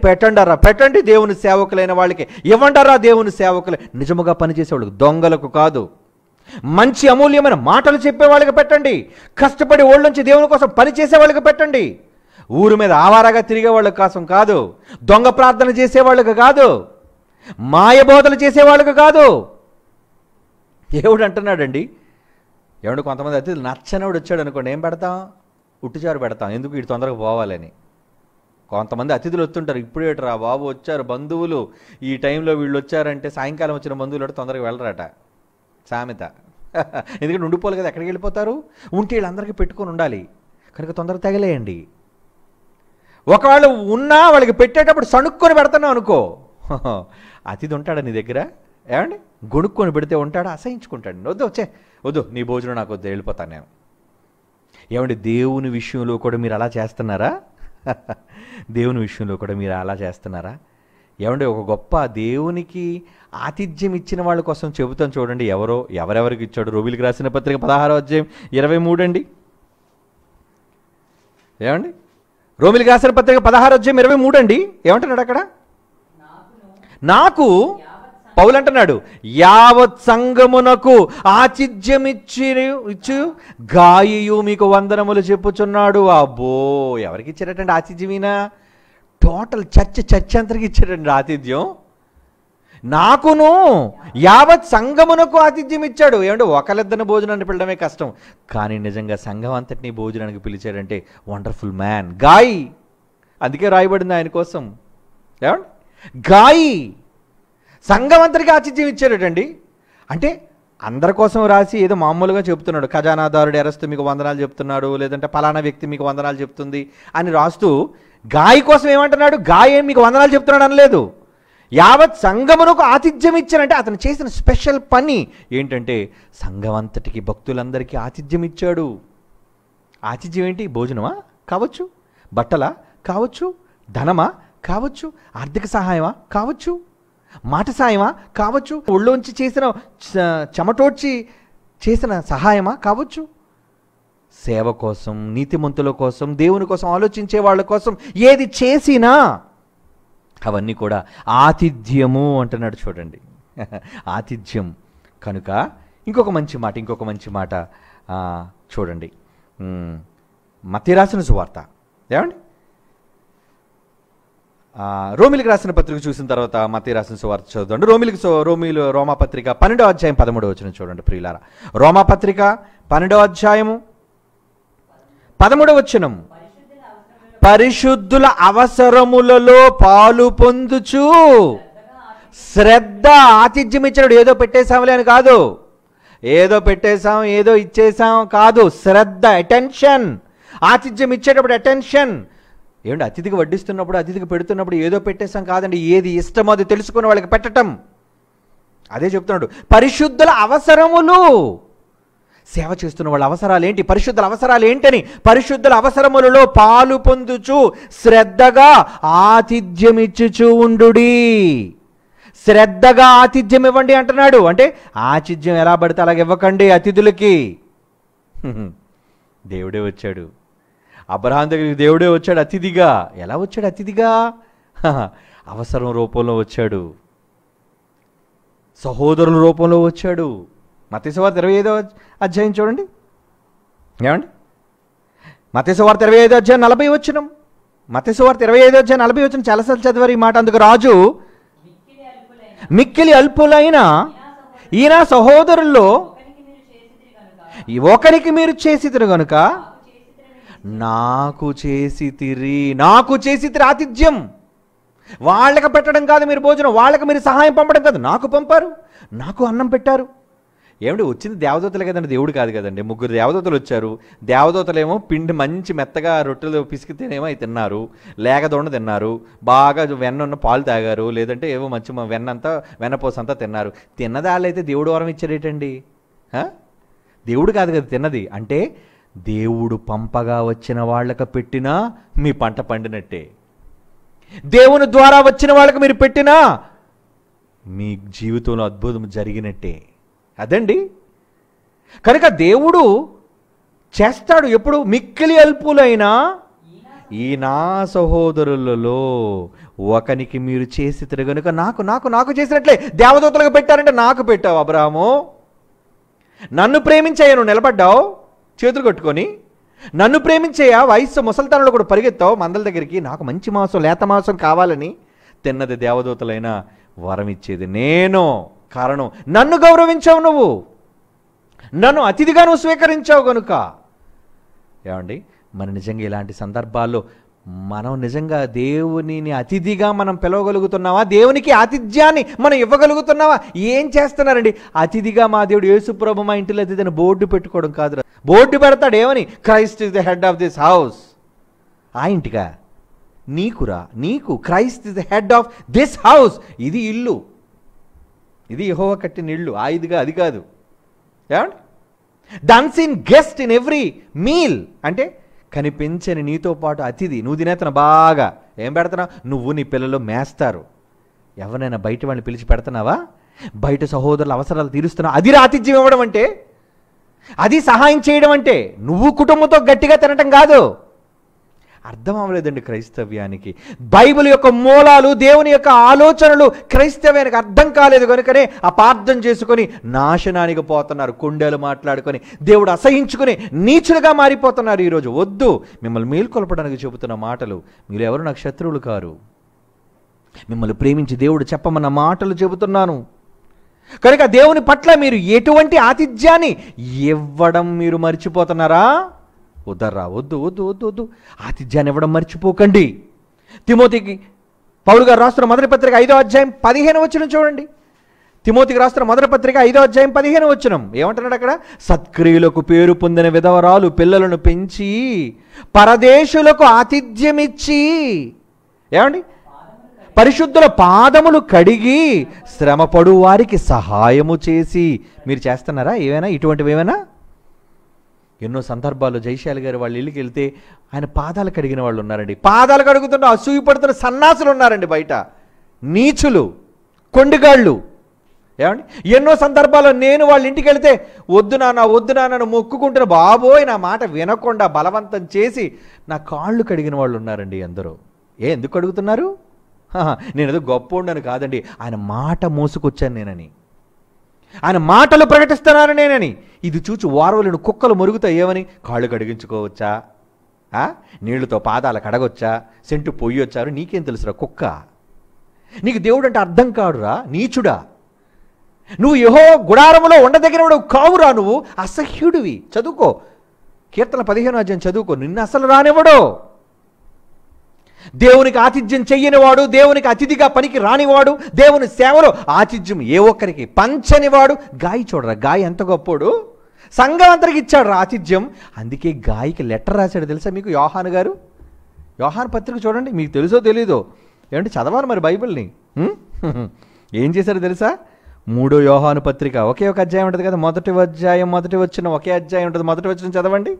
పెట్టండి దేవుని సేవకులైన వాళ్ళకి, ఇవ్వండారా దేవుని సేవకులే, నిజముగా పనిచేసేవాళ్ళకి, దొంగలకు కాదు. మంచి అమూల్యమైన మాటలు చెప్పే వాళ్ళకి పెట్టండి. కష్టపడి ఓళ్ళ నుంచి దేవుని కోసం పనిచేసే వాళ్ళకి పెట్టండి. ఊరు మీద ఆవారాగా తిరిగే వాళ్ళకి కోసం కాదు, దొంగ ప్రార్థన చేసేవాళ్ళకి కాదు, మాయబోధలు చేసేవాళ్ళకి కాదు. దేవుడు అంటున్నాడండి, ఏమంటే కొంతమంది అతిథులు నచ్చనివాడు వచ్చాడు అనుకోండి, ఏం పెడతాం? ఉట్టుచారు పెడతాం. ఎందుకు? వీడు తొందరగా పోవాలని. కొంతమంది అతిథులు వస్తుంటారు, ఇప్పుడేటరా బాబు వచ్చారు బంధువులు, ఈ టైంలో వీళ్ళు వచ్చారంటే సాయంకాలం వచ్చిన బంధువులు తొందరగా వెళ్ళరట, సామెత. ఎందుకంటే ఉండిపోవాలి కదా, ఎక్కడికి వెళ్ళిపోతారు? ఉంటే వీళ్ళందరికీ పెట్టుకొని ఉండాలి కనుక తొందరగా తగిలేయండి. ఒకవేళ ఉన్నా వాళ్ళకి పెట్టేటప్పుడు సణుక్కొని పెడుతున్నావు అనుకో, అతిథి ఉంటాడా నీ దగ్గర? ఏమండి, గొడుక్కొని పెడితే ఉంటాడా? అసహించుకుంటాడు. వద్దు నీ భోజనం నాకు వద్దు, వెళ్ళిపోతాను నేను. ఏమండి, దేవుని విషయంలో కూడా మీరు అలా చేస్తున్నారా? దేవుని విషయంలో కూడా మీరు అలా చేస్తున్నారా? ఏమండి, ఒక గొప్ప దేవునికి ఆతిథ్యం ఇచ్చిన వాళ్ళ కోసం చెబుతాను చూడండి. ఎవరెవరికి ఇచ్చాడు? రోమిలికి రాసిన పత్రిక 16వ అధ్యాయం 23 అండి. ఏమండి, రోమిలికి రాసిన పత్రిక 16వ అధ్యాయం 23 అండి. ఏమంటున్నాడు అక్కడ? నాకు పౌలు అంటున్నాడు, యావత్ సంఘమునకు ఆతిథ్యం ఇచ్చు గాయు మీకు వందనములు చెప్పుచున్నాడు. అబ్బో, ఎవరికి ఇచ్చారటండి ఆతిథ్యమీనా? టోటల్ చర్చ్ అంతరికి ఇచ్చాడండి ఆతిథ్యం. నాకును యావత్ సంఘమునకు ఆతిథ్యం ఇచ్చాడు. ఏమంటే ఒకళ్ళిద్దరిని భోజనాన్ని పిలడమే కష్టం, కానీ నిజంగా సంఘం అంతటినీ భోజనానికి పిలిచాడంటే వండర్ఫుల్ మ్యాన్, గాయ్. అందుకే రాయబడింది ఆయన కోసం. ఏమండి, గాయి సంఘం అంతటికి ఆతిథ్యం ఇచ్చాడటండి. అంటే అందరి కోసం రాసి ఏదో మామూలుగా చెప్తున్నాడు, ఖజానాదారుడు అరెస్ట్ మీకు వందనాలు చెప్తున్నాడు, లేదంటే పలానా వ్యక్తి మీకు వందనాలు చెప్తుంది అని రాస్తూ గాయి కోసం ఏమంటున్నాడు? గాయం మీకు వందనాలు చెప్తున్నాడు అనలేదు. యావత్ సంఘమునకు ఆతిథ్యం ఇచ్చానంటే అతను చేసిన స్పెషల్ పని ఏంటంటే సంఘం అంతటికి, భక్తులందరికీ ఆతిథ్యం ఇచ్చాడు. ఆతిథ్యం ఏంటి? భోజనమా కావచ్చు, బట్టలా కావచ్చు, ధనమా కావచ్చు, ఆర్థిక సహాయమా కావచ్చు, మాట సాయమా కావచ్చు, ఒళ్ళోంచి చేసిన చెమటోడ్చి చేసిన సహాయమా కావచ్చు, సేవ కోసం, నీతిమంతుల కోసం, దేవుని కోసం ఆలోచించే వాళ్ళ కోసం ఏది చేసినా అవన్నీ కూడా ఆతిథ్యము అంటున్నాడు చూడండి. ఆతిథ్యం కనుక ఇంకొక మంచి మాట చూడండి. మత్తయి రాసిన సువార్త, ఏమండి, రోమిలికి రాసిన పత్రిక చూసిన తర్వాత మత్తయి రాసిన సువార్త చదువుకోండి. రోమాపత్రిక 12వ అధ్యాయం 13వ వచనం చూడండి ప్రియులారా. రోమాపత్రిక 12వ అధ్యాయము 13వ వచనం. పరిశుద్ధుల అవసరములలో పాలు పొందుచు శ్రద్ధ, ఆతిథ్యం ఇచ్చినాడు. ఏదో పెట్టేసాంలే అని కాదు, ఏదో పెట్టేశాం ఏదో ఇచ్చేసాం కాదు, శ్రద్ధ, అటెన్షన్. ఆతిథ్యం ఇచ్చేటప్పుడు అటెన్షన్. ఏమంటే అతిథికి వడ్డిస్తున్నప్పుడు, అతిథికి పెడుతున్నప్పుడు ఏదో పెట్టేసాం కాదండి, ఏది ఇష్టమో అది తెలుసుకుని వాళ్ళకి పెట్టటం. అదే చెప్తున్నాడు, పరిశుద్ధుల అవసరములు. సేవ చేస్తున్న వాళ్ళ అవసరాలు ఏంటి, పరిశుద్ధుల అవసరాలు ఏంటని, పరిశుద్ధుల అవసరములలో పాలు పొందుచు శ్రద్ధగా ఆతిథ్యం ఇచ్చుచు ఉండుడి. శ్రద్ధగా ఆతిథ్యం ఇవ్వండి అంటున్నాడు. అంటే ఆతిథ్యం ఎలా పడితే అలాగ ఇవ్వకండి అతిథులకి. దేవుడే వచ్చాడు, అబ్రహాం దగ్గరికి దేవుడే వచ్చాడు అతిథిగా. ఎలా వచ్చాడు అతిథిగా? అవసరం రూపంలో వచ్చాడు, సహోదరుల రూపంలో వచ్చాడు. మత్తయి సువార్త 25వ అధ్యాయం చూడండి. ఏమండి? మత్తయి సువార్త 25వ అధ్యాయం 40వ వచనం. మత్తయి సువార్త 25వ అధ్యాయం 40వ వచనం చాలాసార్లు చదివారు ఈ మాట. అందుకు రాజు, మిక్కిలి అల్పులైన ఈయన సహోదరుల్లో ఒకరికి మీరు చేసితిరి గనుక నాకు చేసితిరి ఆతిథ్యం. వాళ్ళకి పెట్టడం కాదు మీరు భోజనం, వాళ్ళకి మీరు సహాయం పంపడం కాదు, నాకు పంపారు, నాకు అన్నం పెట్టారు. ఏమిటి వచ్చింది? దేవదూతలే కదండి, దేవుడు కాదు కదండి. 3 దేవదూతలు వచ్చారు. దేవదూతలేమో పిండి మంచి మెత్తగా రొట్టెలు పిసికితేనేమో అవి తిన్నారు, లేకదొండ తిన్నారు, బాగా వెన్న ఉన్న పాలు తాగారు, లేదంటే ఏవో మంచి వెన్నపోసంతా తిన్నారు. తిన్నది వాళ్ళైతే దేవుడు వరం ఇచ్చారేటండి? దేవుడు కాదు కదా తిన్నది. అంటే దేవుడు పంపగా వచ్చిన వాళ్ళకి పెట్టినా మీ పంట పండినట్టే, దేవుని ద్వారా వచ్చిన వాళ్ళకి మీరు పెట్టినా మీ జీవితంలో అద్భుతం జరిగినట్టే. అదండి. కనుక దేవుడు చేస్తాడు ఎప్పుడు? మిక్కిలి అల్పులైన ఈ నా సహోదరులలో ఒకనికి మీరు చేసితిరి గనుక నాకు నాకు నాకు చేసినట్లే. దేవదూతలకు పెట్టారంటే నాకు పెట్టావు అబ్రాహాము. నన్ను ప్రేమించాయా, నువ్వు నిలబడ్డావు చేతులు కట్టుకొని. నన్ను ప్రేమించేయా, వయస్సు ముసలితనంలో కూడా పరిగెత్తావు మందల దగ్గరికి. నాకు మంచి మాంసం, లేత మాంసం కావాలని తిన్నది దేవదూతలైనా వరం ఇచ్చేది నేను. కారణం, నన్ను గౌరవించావు, నువ్వు నన్ను అతిథిగా నువ్వు స్వీకరించావు కనుక. ఏమండి, మరి నిజంగా ఇలాంటి సందర్భాల్లో మనం నిజంగా దేవునిని అతిథిగా మనం పిలవగలుగుతున్నావా? దేవునికి ఆతిథ్యాన్ని మనం ఇవ్వగలుగుతున్నావా? ఏం చేస్తున్నారండి? అతిథిగా మా దేవుడు యేసుప్రభు మా ఇంటిలో అతిథిని బోర్డు పెట్టుకోవడం కాదు. బోర్డు పెడతాడు ఏమని? Christ is the head of this house. ఆ ఇంటిగా? నీకురా, నీకు. Christ is the head of this house. ఇది ఇల్లు, ఇది యెహోవా కట్టిన ఇల్లు. ఆ ఇదిగా అది కాదు. ఏమండి? The unseen guest in every meal. అంటే కనిపించని నీతో పాటు అతిథి. నువ్వు తినేతన బాగా ఏం పెడుతున్నావు? నువ్వు నీ పిల్లలు మేస్తారు. ఎవరైనా బయట వాళ్ళని పిలిచి పెడుతున్నావా? బయట సహోదరుల అవసరాలు తీరుస్తున్నావు. అది ఆతిథ్యం ఇవ్వడం అంటే, అది సహాయం చేయడం అంటే. నువ్వు కుటుంబంతో గట్టిగా తినటం కాదు. అర్థం అవ్వలేదండి క్రైస్తవ్యానికి. బైబిల్ యొక్క మూలాలు, దేవుని యొక్క ఆలోచనలు క్రైస్తవ్యానికి అర్థం కాలేదు కనుకనే అపార్థం చేసుకొని నాశనానికి పోతున్నారు. కుండేలు మాట్లాడుకొని దేవుడు అసహించుకుని నీచులుగా మారిపోతున్నారు ఈరోజు. వద్దు, మిమ్మల్ని మేల్కొల్పడానికి చెబుతున్న మాటలు. మీరు ఎవరు నాకు శత్రువులు కారు, మిమ్మల్ని ప్రేమించి దేవుడు చెప్పమన్న మాటలు చెబుతున్నాను. కనుక దేవుని పట్ల మీరు ఎటువంటి ఆతిథ్యాన్ని ఇవ్వడం మీరు మర్చిపోతున్నారా? వద్దర్రా, వద్దు వద్దు వద్దు వద్దు. ఆతిథ్యాన్ని ఇవ్వడం మర్చిపోకండి. తిమోతికి పౌలు గారు రాస్తున్న మొదటి పత్రిక 5వ అధ్యాయం 15వ వచనం చూడండి. తిమోతికి రాస్తున్న మొదటి పత్రిక 5వ అధ్యాయం 15వ వచనం ఏమంటున్నాడు అక్కడ? సత్క్రియలకు పేరు పొందిన విధవరాలు పిల్లలను పెంచి పరదేశులకు ఆతిథ్యమిచ్చి, ఏమండి, పరిశుద్ధుల పాదములు కడిగి శ్రమపడు వారికి సహాయము చేసి. మీరు చేస్తున్నారా ఏమైనా ఇటువంటివి? ఏమైనా ఎన్నో సందర్భాల్లో జైశాలి గారు వాళ్ళ ఇల్లుకి వెళ్తే ఆయన పాదాలు కడిగిన వాళ్ళు ఉన్నారండి. పాదాలు కడుగుతున్న అసూయ పడుతున్న సన్నాసులు ఉన్నారండి బయట, నీచులు, కొండిగాళ్ళు. ఏమండి, ఎన్నో సందర్భాల్లో నేను వాళ్ళ ఇంటికి వెళితే వద్దు నాన్న మొక్కుకుంటున్న, బాబోయ్ నా మాట వినకుండా బలవంతం చేసి నా కాళ్ళు కడిగిన వాళ్ళు ఉన్నారండి అందరూ. ఎందుకు కడుగుతున్నారు? నేను ఏదో గొప్ప ఉండను కాదండి, ఆయన మాట మోసుకొచ్చాను నేనని, ఆయన మాటలు ప్రకటిస్తున్నాను నేనని. ఇది చూచి వారవలను కుక్కలు మొరుగుతాయి. ఏమని? కాళ్ళు కడిగించుకోవచ్చా? నీళ్లతో పాదాల కడగొచ్చా, సెంటు పొయ్యొచ్చారు, నీకేం తెలుసురా కుక్క? నీకు దేవుడు అంటే అర్థం కాడురా, నీచుడా. నువ్వు యెహోవా గుడారములో ఉండదగినవాడు కావురా, నువ్వు అసహ్యుడివి. చదువుకో, కీర్తన 15వ అధ్యాయం చదువుకో. నిన్ను అసలు రానివ్వడు. దేవునికి ఆతిథ్యం చెయ్యనివాడు, దేవునికి అతిథిగా పనికి రానివాడు, దేవుని సేవలో ఆతిథ్యం ఏ ఒక్కరికి పంచనివాడు. గాయి చూడరా, గాయి ఎంత గొప్పోడు, సంఘం అంతరికి ఇచ్చాడు ఆతిథ్యం. అందుకే గాయికి లెటర్ రాశాడు తెలుసా మీకు యోహాను గారు? యోహాను పత్రిక చూడండి, మీకు తెలుసో తెలీదో, ఏమంటే చదవాలి మరి బైబిల్ని. ఏం చేశారు తెలుసా? 3వ యోహాను పత్రిక ఒకే ఒక అధ్యాయం ఉంటుంది కదా, మొదటి అధ్యాయం మొదటి వచ్చిన ఒకే అధ్యాయం ఉంటుంది. మొదటి వచ్చిన చదవండి.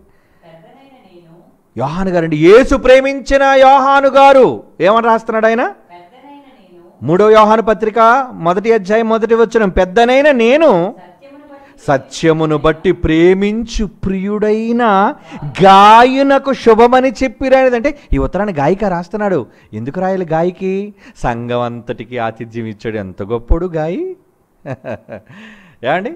యోహాను గారు అండి, యేసు ప్రేమించిన యోహాను గారు ఏమని రాస్తున్నాడు ఆయన? 3వ యోహాను పత్రిక మొదటి అధ్యాయం మొదటి వచ్చిన, పెద్దనైన నేను సత్యమును బట్టి ప్రేమించు ప్రియుడైన గాయునకు శుభమని చెప్పిరానిదంటే ఈ ఉత్తరాన్ని గాయిక రాస్తున్నాడు. ఎందుకు రాయాలి గాయికి? సంఘం అంతటికి ఆతిథ్యం ఇచ్చాడు. ఎంత గొప్పడు గాయి. ఏమండి,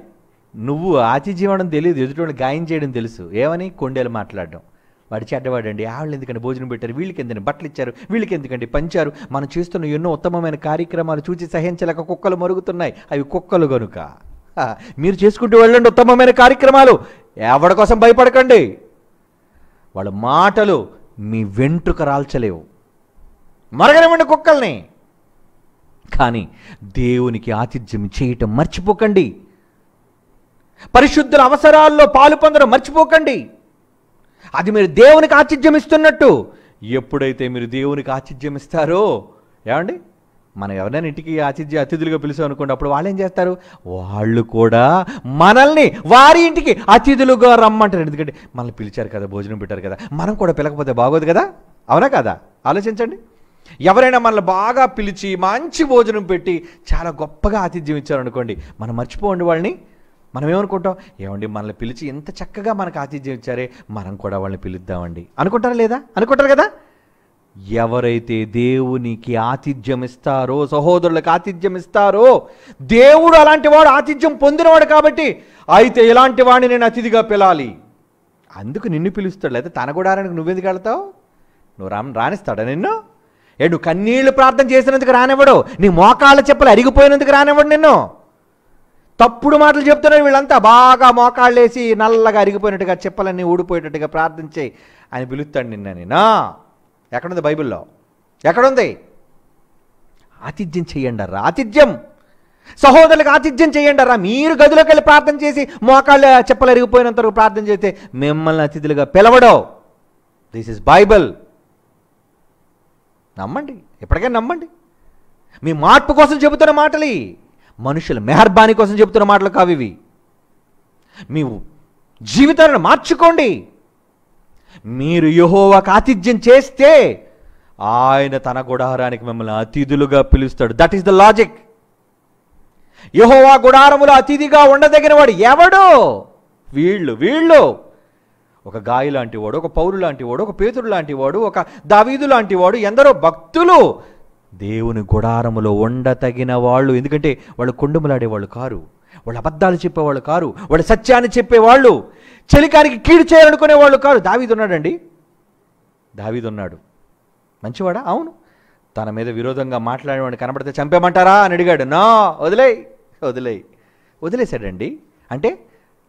నువ్వు ఆతిథ్యం ఇవ్వడం తెలియదు, ఎదుటి గాయం చేయడం తెలుసు. ఏమని? కొండేలు మాట్లాడడం. వాడి చెడ్డవాడండి, వాళ్ళు ఎందుకంటే భోజనం పెట్టారు, వీళ్ళకి ఎందుకంటే బట్టలు ఇచ్చారు, వీళ్ళకి ఎందుకంటే పంచారు. మనం చేస్తున్న ఎన్నో ఉత్తమమైన కార్యక్రమాలు చూసి సహించలేక కుక్కలు మరుగుతున్నాయి. అవి కుక్కలు కనుక. మీరు చేసుకుంటూ వెళ్ళండి ఉత్తమమైన కార్యక్రమాలు. ఎవరి కోసం భయపడకండి. వాళ్ళ మాటలు మీ వెంట్రుక రాల్చలేవు. మరగనివ్వండి కుక్కల్ని. కానీ దేవునికి ఆతిథ్యం చేయటం మర్చిపోకండి. పరిశుద్ధుల అవసరాల్లో పాలు పొందడం మర్చిపోకండి. అది మీరు దేవునికి ఆతిథ్యం ఇస్తున్నట్టు. ఎప్పుడైతే మీరు దేవునికి ఆతిథ్యం ఇస్తారో, ఏమండి, మనం ఎవరైనా ఇంటికి అతిథులుగా పిలిచాం అనుకోండి, అప్పుడు వాళ్ళు ఏం చేస్తారు? వాళ్ళు కూడా మనల్ని వారి ఇంటికి అతిథులుగా రమ్మంటారు. ఎందుకంటే మనల్ని పిలిచారు కదా, భోజనం పెట్టారు కదా, మనం కూడా పిలకపోతే బాగోదు కదా. అవునా కదా? ఆలోచించండి. ఎవరైనా మనల్ని బాగా పిలిచి మంచి భోజనం పెట్టి చాలా గొప్పగా ఆతిథ్యం ఇచ్చారనుకోండి, మనం మర్చిపోండి వాళ్ళని. మనం ఏమనుకుంటాం? ఏమండి, మనల్ని పిలిచి ఎంత చక్కగా మనకు ఆతిథ్యం ఇచ్చారే, మనం కూడా వాళ్ళని పిలుద్దామండి అనుకుంటారా లేదా? అనుకుంటారు కదా. ఎవరైతే దేవునికి ఆతిథ్యం ఇస్తారో, సహోదరులకు ఆతిథ్యం ఇస్తారో, దేవుడు అలాంటి వాడు ఆతిథ్యం పొందినవాడు కాబట్టి, అయితే ఇలాంటి వాడిని నేను అతిథిగా పిలాలి, అందుకు నిన్ను పిలుస్తాడు. లేదా తన గుడారానికి నువ్వెందుకు వెళ్తావు? నువ్వు రానిస్తాడా నిన్ను? నువ్వు కన్నీళ్లు ప్రార్థన చేసినందుకు రానివ్వడు. నీ మోకాళ్ళ చెప్పులు అరిగిపోయినందుకు రానివ్వడు నిన్ను. తప్పుడు మాటలు చెప్తున్నారు వీళ్ళంతా. బాగా మోకాళ్ళేసి నల్లగా అరిగిపోయినట్టుగా, చెప్పలన్నీ ఊడిపోయేటట్టుగా ప్రార్థించే ఆయన పిలుస్తాడు నిన్నని. నా ఎక్కడుంది బైబిల్లో? ఎక్కడుంది? ఆతిథ్యం చెయ్యండి. ఆతిథ్యం సహోదరులకు ఆతిథ్యం చేయండి. మీరు గదిలోకి వెళ్ళి ప్రార్థన చేసి మోకాళ్ళు చెప్పలు ఎరిగిపోయినంత వరకు ప్రార్థన చేస్తే మిమ్మల్ని అతిథులుగా పిలవడం. This is Bible. నమ్మండి, ఎప్పటికైనా నమ్మండి. మీ మార్పు కోసం చెబుతున్న మాటలు, మనుషుల మెహర్బానీ కోసం చెబుతున్న మాటలు కావు ఇవి. మీ జీవితాలను మార్చుకోండి. మీరు యెహోవాకు ఆతిథ్యం చేస్తే ఆయన తన గుడారానికి మిమ్మల్ని అతిథులుగా పిలుస్తాడు. That is the logic. యెహోవా గుడారములో అతిథిగా ఉండదగిన వాడు ఎవడో? వీళ్ళు ఒక గాయి లాంటి వాడు, ఒక పౌలు లాంటి వాడు, ఒక పేతురు లాంటి వాడు, ఒక దావీదు లాంటి వాడు, ఎందరో భక్తులు దేవుని గుడారములో ఉండతగిన వాళ్ళు. ఎందుకంటే వాళ్ళు కొండములాడేవాళ్ళు కారు, వాళ్ళు అబద్ధాలు చెప్పేవాళ్ళు కారు, వాళ్ళు సత్యాన్ని చెప్పేవాళ్ళు, చెలికానికి కీడు చేయాలనుకునేవాళ్ళు కారు. దావీదు ఉన్నాడండి, దావీదు ఉన్నాడు. మంచివాడా? అవును. తన మీద విరోధంగా మాట్లాడేవాడిని కనబడితే చంపేమంటారా అని అడిగాడు. నా వదిలేశాడండి. అంటే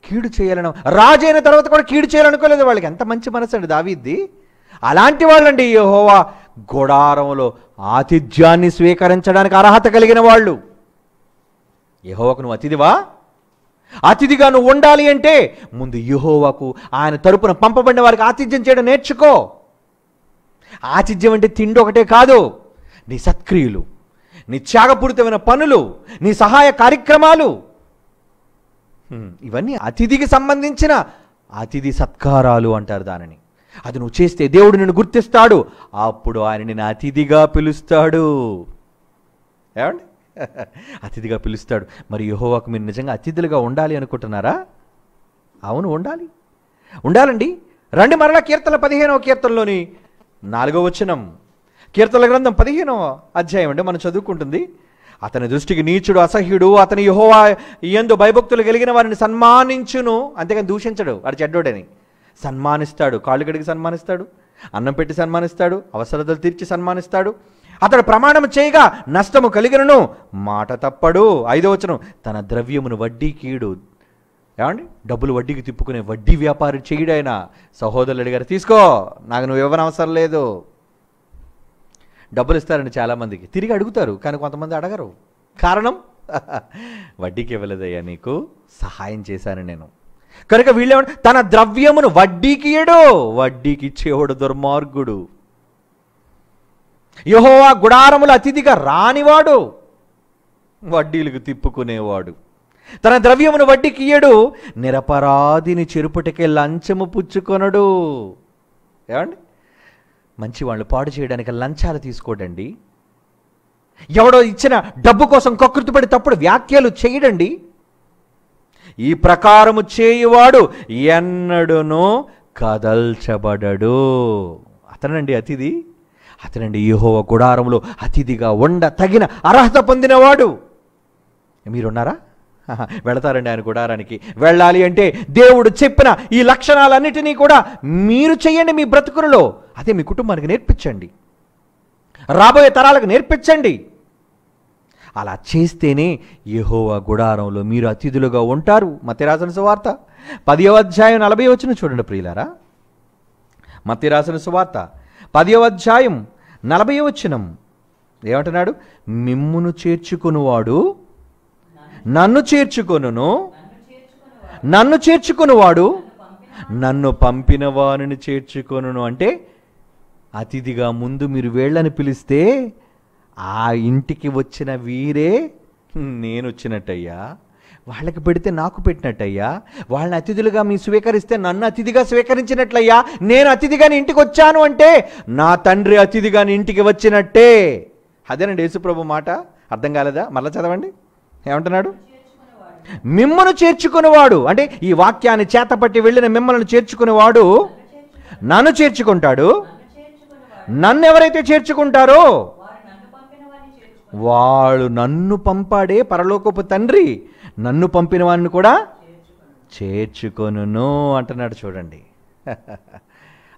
కీడు చేయాలను, రాజు అయిన తర్వాత కూడా కీడు చేయాలనుకోలేదు. వాళ్ళకి ఎంత మంచి మనసు అండి దావీద్ది. అలాంటి వాళ్ళండి యెహోవా గుడారంలో ఆతిథ్యాన్ని స్వీకరించడానికి అర్హత కలిగిన వాళ్ళు. యెహోవాకు నువ్వు అతిథివా? అతిథిగా నువ్వు ఉండాలి అంటే ముందు యెహోవాకు ఆయన తరపున పంపబడిన వారికి ఆతిథ్యం చేయడం నేర్చుకో. ఆతిథ్యం అంటే తిండి ఒకటే కాదు, నీ సత్క్రియలు, నీ త్యాగపూరితమైన పనులు, నీ సహాయ కార్యక్రమాలు, ఇవన్నీ అతిథికి సంబంధించిన అతిథి సత్కారాలు అంటారు దానిని. అది నువ్వు చేస్తే దేవుడు నిన్ను గుర్తిస్తాడు. అప్పుడు ఆయన నిన్ను అతిథిగా పిలుస్తాడు. ఏమండి? అతిథిగా పిలుస్తాడు. మరి యెహోవాకు మీరు నిజంగా అతిథులుగా ఉండాలి అనుకుంటున్నారా? అవును, ఉండాలండి. రండి మరలా కీర్తన 15వ కీర్తనలోని 4వ వచనం. కీర్తనల గ్రంథం 15వ అధ్యాయం అంటే మనం చదువుకుంటుంది. అతని దృష్టికి నీచుడు, అసహ్యుడు, అతని యెహోవా యందు భయభక్తులు కలిగిన వారిని సన్మానించును. అంతేగాని దూషించడు. వాడు చెడ్డోడని సన్మానిస్తాడు. కాళ్ళు కడిగి సన్మానిస్తాడు, అన్నం పెట్టి సన్మానిస్తాడు, అవసరతలు తీర్చి సన్మానిస్తాడు. అతడు ప్రమాణం చేయగా నష్టము కలిగినను మాట తప్పడు. 5వ వచనం, తన ద్రవ్యమును వడ్డీకి ఈడు. ఏమండి, డబ్బులు వడ్డీకి తిప్పుకునే వడ్డీ వ్యాపారి చేయడాయన. సహోదరులు అడిగారు, తీసుకో, నాకు నువ్వు ఇవ్వనవసరం లేదు. డబ్బులు ఇస్తారండి చాలామందికి, తిరిగి అడుగుతారు, కానీ కొంతమంది అడగరు. కారణం, వడ్డీకి ఇవ్వలేదయ్యా, నీకు సహాయం చేశాను నేను. కనుక వీళ్ళేమో తన ద్రవ్యమును వడ్డీకి ఇయ్యడు. వడ్డీకి ఇచ్చేవాడు దుర్మార్గుడు. యెహోవా గుడారముల అతిథిగా రానివాడు, వడ్డీలకు తిప్పుకునేవాడు. తన ద్రవ్యమును వడ్డీకి ఇయ్యడు, నిరపరాధిని చెరుపుటకే లంచము పుచ్చుకొనడు. ఏమండి, మంచి వాళ్ళు పాడు చేయడానికి లంచాలు తీసుకోడండి. ఎవడో ఇచ్చిన డబ్బు కోసం కకృతిపడి తప్పుడు వ్యాఖ్యలు చేయడండి. ఈ ప్రకారము చేయువాడు ఎన్నడునూ కదల్చబడడు. అతనండి అతిథి, అతనండి యెహోవా గుడారములో అతిథిగా ఉండ తగిన అర్హత పొందినవాడు. మీరున్నారా? వెళతారండి ఆయన గుడారానికి. వెళ్ళాలి అంటే దేవుడు చెప్పిన ఈ లక్షణాలన్నిటినీ కూడా మీరు చేయండి మీ బ్రతుకులలో. అదే మీ కుటుంబానికి నేర్పించండి, రాబోయే తరాలకు నేర్పించండి. అలా చేస్తేనే యెహోవా గుడారంలో మీరు అతిథులుగా ఉంటారు. మత్తయి రాసిన సువార్త 10వ అధ్యాయం 40వ వచనం చూడండి ప్రియులారా. మత్తయి రాసిన సువార్త 10వ అధ్యాయం 40వ వచనం ఏమంటున్నాడు? మిమ్మును చేర్చుకునివాడు నన్ను చేర్చుకొనును, నన్ను చేర్చుకునివాడు నన్ను పంపిన వారిని చేర్చుకొనును. అంటే అతిథిగా ముందు మీరు వేళ్ళని పిలిస్తే ఆ ఇంటికి వచ్చిన వీరే నేను వచ్చినట్టయ్యా, వాళ్ళకి పెడితే నాకు పెట్టినట్టయ్యా, వాళ్ళని అతిథులుగా మీరు స్వీకరిస్తే నన్ను అతిథిగా స్వీకరించినట్లయ్యా, నేను అతిథిగా నీ ఇంటికి వచ్చాను అంటే నా తండ్రి అతిథిగా నీ ఇంటికి వచ్చినట్టే. అదేనండి యేసుప్రభు మాట. అర్థం కాలేదా? మళ్ళీ చదవండి. ఏమంటున్నాడు? మిమ్మల్ని చేర్చుకునేవాడు అంటే ఈ వాక్యాన్ని చేతపట్టి వెళ్ళిన మిమ్మల్ని చేర్చుకునేవాడు నన్ను చేర్చుకుంటాడు. నన్ను ఎవరైతే చేర్చుకుంటారో వాడు నన్ను పంపాడే పరలోకపు తండ్రి నన్ను పంపిన వాడిని కూడా చేర్చుకొనును అంటున్నాడు. చూడండి,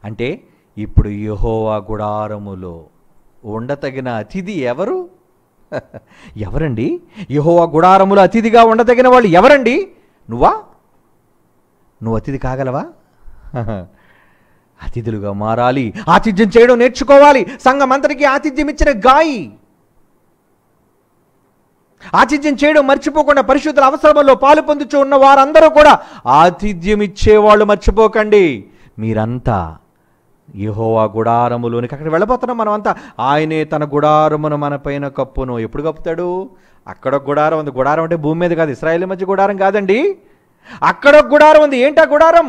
అంటే ఇప్పుడు యెహోవా గుడారములో ఉండతగిన అతిథి ఎవరు? ఎవరండి? యెహోవా గుడారములో అతిథిగా ఉండదగిన వాళ్ళు ఎవరండి? నువ్వా? నువ్వు అతిథి కాగలవా? అతిథులుగా మారాలి, ఆతిథ్యం చేయడం నేర్చుకోవాలి. సంఘం అంతటికీ ఆతిథ్యం ఇచ్చిన గాయి ఆతిథ్యం చేయడం మర్చిపోకుండా పరిశుద్ధుల అవసరంలో పాలు పొందుచూ ఉన్న వారందరూ కూడా ఆతిథ్యం ఇచ్చేవాళ్ళు మర్చిపోకండి. మీరంతా యెహోవా గుడారములోనికి అక్కడ వెళ్ళబోతున్నాం మనమంతా. ఆయనే తన గుడారమును మన పైన కప్పును. ఎప్పుడు కప్పుతాడు? అక్కడ గుడారం ఉంది. గుడారం అంటే భూమి మీద కాదు, ఇశ్రాయేలు మధ్య గుడారం కాదండి. అక్కడ గుడారం ఉంది. ఏంటా గుడారం?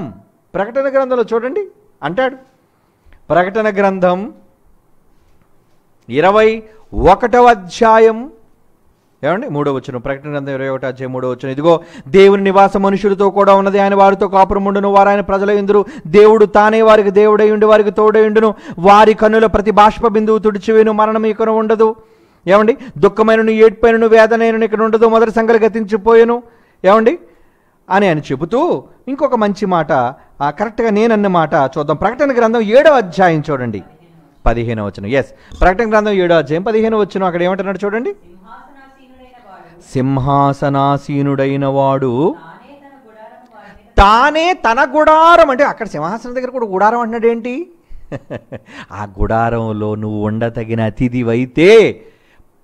ప్రకటన గ్రంథంలో చూడండి అంటాడు. ప్రకటన గ్రంథం 21వ అధ్యాయం ఏమండి 3వ వచనం. ప్రకటన గ్రంథం 21వ అధ్యాయం 3వ వచనం. ఇదిగో దేవుని నివాసం మనుషులతో కూడా ఉన్నది, ఆయన వారితో కాపురముండును, వారు ఆయన ప్రజలయుందురు. దేవుడు తానే వారికి దేవుడై ఉండి వారికి తోడయుండును. వారి కన్నుల ప్రతి బాష్ప బిందువు తుడిచివేను, మరణం ఇక్కడ ఉండదు. ఏమండి, దుఃఖమైనను ఏడ్పైనను వేదనైనను ఇక్కడ ఉండదు, మొదటి సంగతి గతించిపోయాను. ఏమండి అని ఆయన చెబుతూ ఇంకొక మంచి మాట, కరెక్ట్గా నేనన్న మాట చూద్దాం. ప్రకటన గ్రంథం 7వ అధ్యాయం చూడండి 15వ వచనం. ఎస్, ప్రకటన గ్రంథం 7వ అధ్యాయం 15వ వచనం. అక్కడ ఏమంటున్నాడు చూడండి. సింహాసనాసీనుడైన వాడు తానే తన గుడారం, అంటే అక్కడ సింహాసనం దగ్గర కూడా గుడారం అంటున్నాడు. ఏంటి? ఆ గుడారంలో నువ్వు ఉండతగిన అతిథివైతే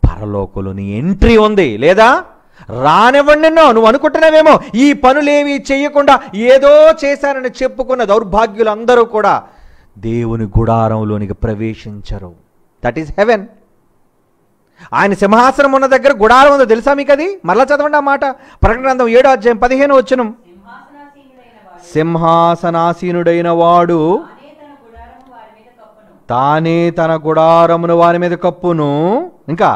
పరలోకంలో నీ ఎంట్రీ ఉంది. లేదా రానివ్వండి. నువ్వు అనుకుంటున్నావేమో ఈ పనులేవి చేయకుండా ఏదో చేశానని చెప్పుకున్న దౌర్భాగ్యులందరూ కూడా దేవుని గుడారంలోనికి ప్రవేశించరు. That is heaven. ఆయన సింహాసనం ఉన్న దగ్గర గుడారం ఉందో తెలుసా మీకు? అది మరలా చదవండి ఆ మాట. ప్రకటన గ్రంథం 7వ అధ్యాయం 15వ వచనం. సింహాసనాసీనుడైన వాడు తానే తన గుడారమును వారి మీద కప్పును. ఇంకా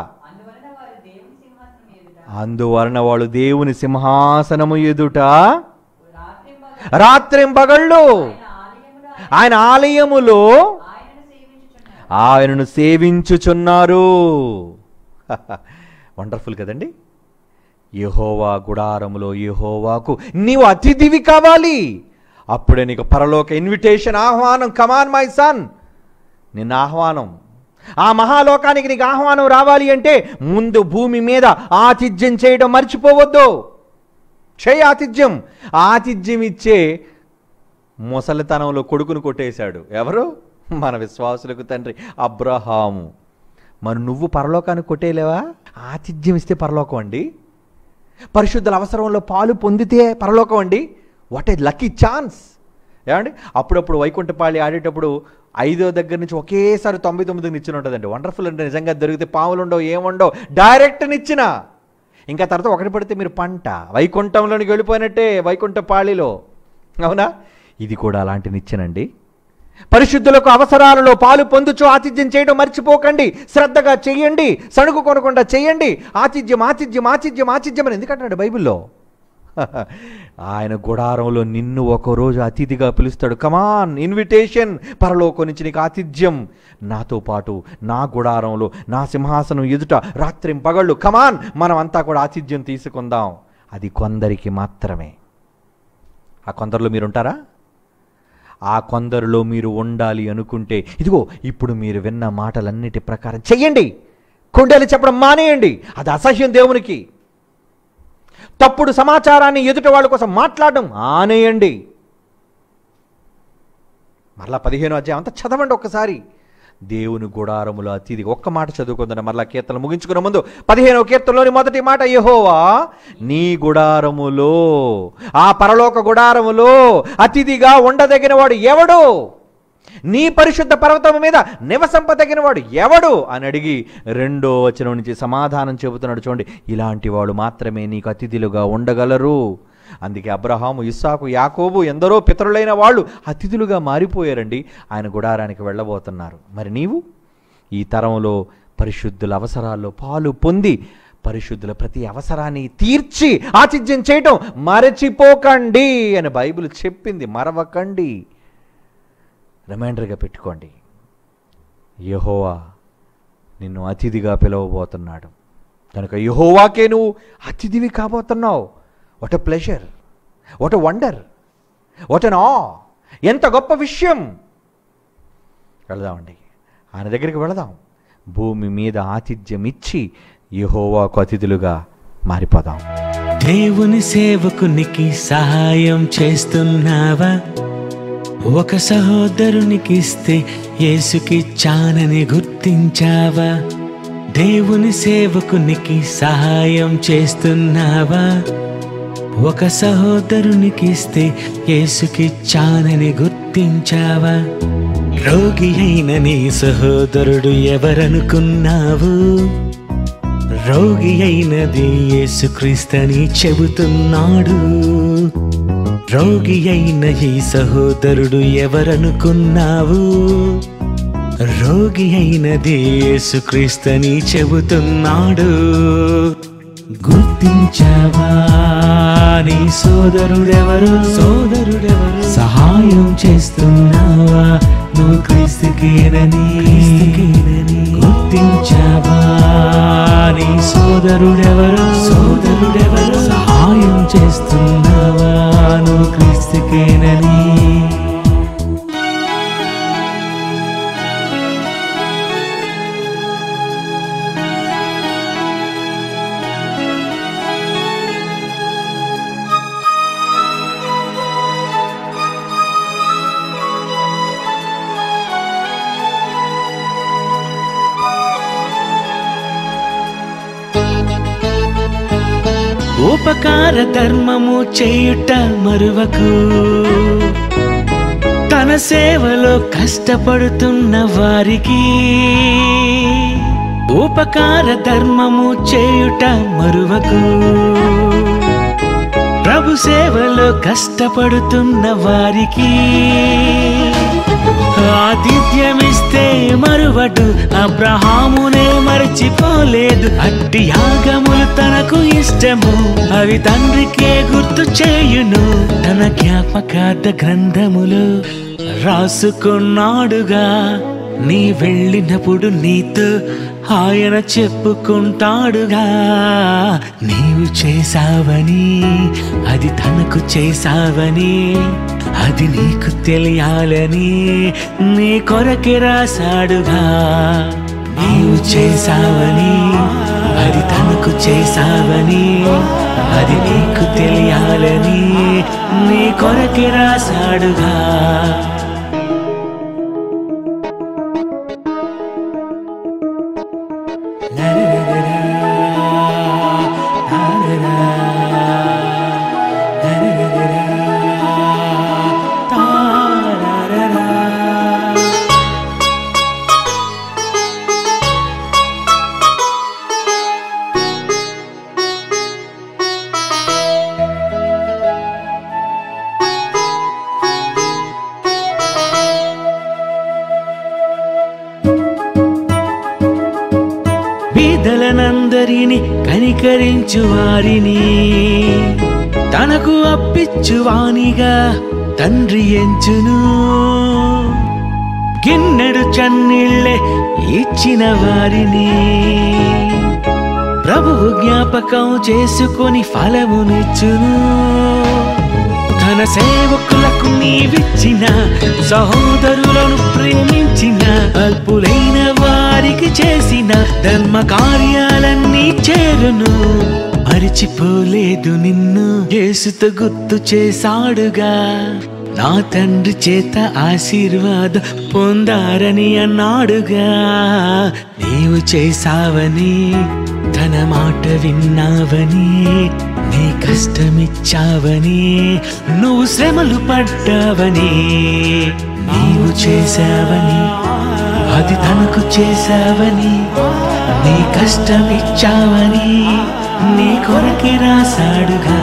అందువలన వాడు దేవుని సింహాసనము ఎదుట రాత్రింబగళ్ళు ఆయన ఆలయములో ఆయనను సేవించుచున్నారు. వండర్ఫుల్ కదండి. యెహోవా గుడారములో యెహోవాకు నీవు అతిథివి కావాలి. అప్పుడే నీకు పరలోక ఇన్విటేషన్, ఆహ్వానం. కమాన్ మై సన్, నిన్న ఆహ్వానం, ఆ మహాలోకానికి నీకు ఆహ్వానం రావాలి అంటే ముందు భూమి మీద ఆతిథ్యం చేయడం మర్చిపోవద్దు. చేయి ఆతిథ్యం. ఆతిథ్యం ఇచ్చే ముసలితనంలో కొడుకును కొట్టేశాడు ఎవరు? మన విశ్వాసులకు తండ్రి అబ్రహాము. మరి నువ్వు పరలోకానికి కొట్టేయలేవా? ఆతిథ్యం ఇస్తే పరలోకం అండి. పరిశుద్ధుల అవసరంలో పాలు పొందితే పరలోకం అండి. వాట్ ఏ లక్కీ ఛాన్స్ ఏమండి. అప్పుడప్పుడు వైకుంఠపాళి ఆడేటప్పుడు 5వ దగ్గర నుంచి ఒకేసారి 99కి నిచ్చిన ఉంటుందండి. వండర్ఫుల్ అంటే నిజంగా దొరికితే పావులు ఉండవు, ఏముండవు, డైరెక్ట్ నిచ్చిన. ఇంకా తర్వాత ఒకటి పడితే మీరు పంట వైకుంఠంలోనికి వెళ్ళిపోయినట్టే, వైకుంఠపాళిలో. అవునా? ఇది కూడా అలాంటి నిచ్చెనండి. పరిశుద్ధులకు అవసరాలలో పాలు పొందుచు ఆతిథ్యం చేయడం మర్చిపోకండి. శ్రద్ధగా చెయ్యండి, సణుగు కొనకుండా చెయ్యండి. ఆతిథ్యం ఆతిథ్యం ఆతిథ్యం ఆతిథ్యం అని ఎందుకంటాడు బైబిల్లో? ఆయన గుడారంలో నిన్ను ఒకరోజు అతిథిగా పిలుస్తాడు. కమాన్, ఇన్విటేషన్. పరలోకం నుంచి నీకు ఆతిథ్యం. నాతో పాటు నా గుడారంలో నా సింహాసనం ఎదుట రాత్రింపగళ్ళు. కమాన్, మనం అంతా కూడా ఆతిథ్యం తీసుకుందాం. అది కొందరికి మాత్రమే. ఆ కొందరిలో మీరుంటారా? ఆ కొందరిలో మీరు ఉండాలి అనుకుంటే ఇదిగో ఇప్పుడు మీరు విన్న మాటలన్నిటి ప్రకారం చెయ్యండి. కొండలు చెప్పడం మానేయండి. అది అసహ్యం దేవునికి. తప్పుడు సమాచారాన్ని ఎదుట వాళ్ళ కోసం మాట్లాడడం ఆనేయండి. మరలా 15వ అధ్యాయం అంతా చదవండి ఒక్కసారి. దేవుని గుడారములో అతిథి. ఒక్క మాట చదువుకుందాం మరలా కీర్తనలు ముగించుకునే ముందు. 15వ కీర్తనలోని మొదటి మాట, యెహోవా నీ గుడారములో, ఆ పరలోక గుడారములో అతిథిగా ఉండదగిన వాడు ఎవడు? నీ పరిశుద్ధ పర్వతం మీద నివసింపదగిన వాడు ఎవడు అని అడిగి 2వ వచనం నుంచి సమాధానం చెబుతున్నాడు. చూడండి, ఇలాంటి వాడు మాత్రమే నీకు అతిథులుగా ఉండగలరు. అందుకే అబ్రహాము, ఇస్సాకు, యాకోబు ఎందరో పితరులైన వాళ్ళు అతిథులుగా మారిపోయారండి. ఆయన గుడారానికి వెళ్ళబోతున్నారు. మరి నీవు ఈ తరంలో పరిశుద్ధుల అవసరాల్లో పాలు పొంది పరిశుద్ధుల ప్రతి అవసరాన్ని తీర్చి ఆతిథ్యం చేయటం మరచిపోకండి అని బైబిల్ చెప్పింది. మరవకండి. రిమైండర్గా పెట్టుకోండి. యెహోవా నిన్ను అతిథిగా పిలవబోతున్నాడు కనుక యెహోవాకే నువ్వు అతిథివి కాబోతున్నావు. What a pleasure, what a wonder, what an awe. ఎంత గొప్ప విషయం. వెళదామండి, ఆయన దగ్గరికి వెళదాం. భూమి మీద ఆతిథ్యం ఇచ్చి యెహోవాకు అతిథులుగా మారిపోదాం. దేవుని సేవకునికి సహాయం చేస్తున్నావా? ఒక సహోదరునికి ఇస్తే యేసుకిచ్చానని గుర్తించావా? దేవుని సేవకునికి సహాయం చేస్తున్నావా? ఒక సహోదరునికి ఇస్తే యేసుకిచ్చానని గుర్తించావా? రోగి అయిన నీ సహోదరుడు ఎవరనుకున్నావు? రోగి అయినది యేసుక్రీస్తని చెబుతున్నాడు. రోగి అయిన ఈ సహోదరుడు ఎవరనుకున్నావు? రోగి అయినది యేసుక్రీస్తని చెబుతున్నాడు. గుర్తించావా నీ సోదరుడెవరు? సహాయం చేస్తున్నావా నువ్వు క్రీస్తుకేనని? గుర్తించావా నీ సోదరుడెవరు? సహాయం చేస్తున్నావా నువ్వు క్రీస్తుకేనని? ఉపకార ధర్మము చేయుట మరువకు. తన సేవలో కష్టపడుతున్న వారికి ఉపకార ధర్మము చేయుట మరువకు. ప్రభు సేవలో కష్టపడుతున్న వారికి ఆతిథ్యమిస్తే మరువడు. అబ్రహామునే మరచిపోలేదు. అట్టి యాగములు తనకు ఇష్టము, అవి తండ్రికే గుర్తు చేయును. తన జ్ఞాపకార్థ గ్రంథములు రాసుకున్నాడుగా. నీ వెళ్ళినప్పుడు నీతో ఆయన చెప్పుకుంటాడుగా. నీవు చేసావని, అది తనకు చేసావని అది నీకు తెలియాలని నీ కొరకే రాశాడుగా. నీవు చేశావని అది తనకు చేశావని అది నీకు తెలియాలని నీ కొరకే రాశాడుగా. బీదలనందరిని కనికరించు వారిని తనకు అప్పిచ్చువానిగా తండ్రి ఎంచును. గిన్నెడు చన్నీళ్ళే ఇచ్చిన వారిని ప్రభువు జ్ఞాపకం చేసుకొని ఫలమునిచ్చును. తన సేవకులకు నీవిచ్చిన సహోదరులను ప్రేమించిన అల్పులైన వారికి చేసిన ధర్మ కార్యాలన్నీ చేరును. మరిచిపోలేదు నిన్ను యేసుతో గుర్తు చేశాడుగా. నా తండ్రి చేత ఆశీర్వాదం పొందారని అన్నాడుగా. నీవు చేశావని తన మాట విన్నావని నీ కష్టమిచ్చావని నువ్వు శ్రమలు పడ్డావని నీవు చేశావని అది తనకు చేశావని నీ కష్టమిచ్చావని నీ కొరకే రాశాడుగా.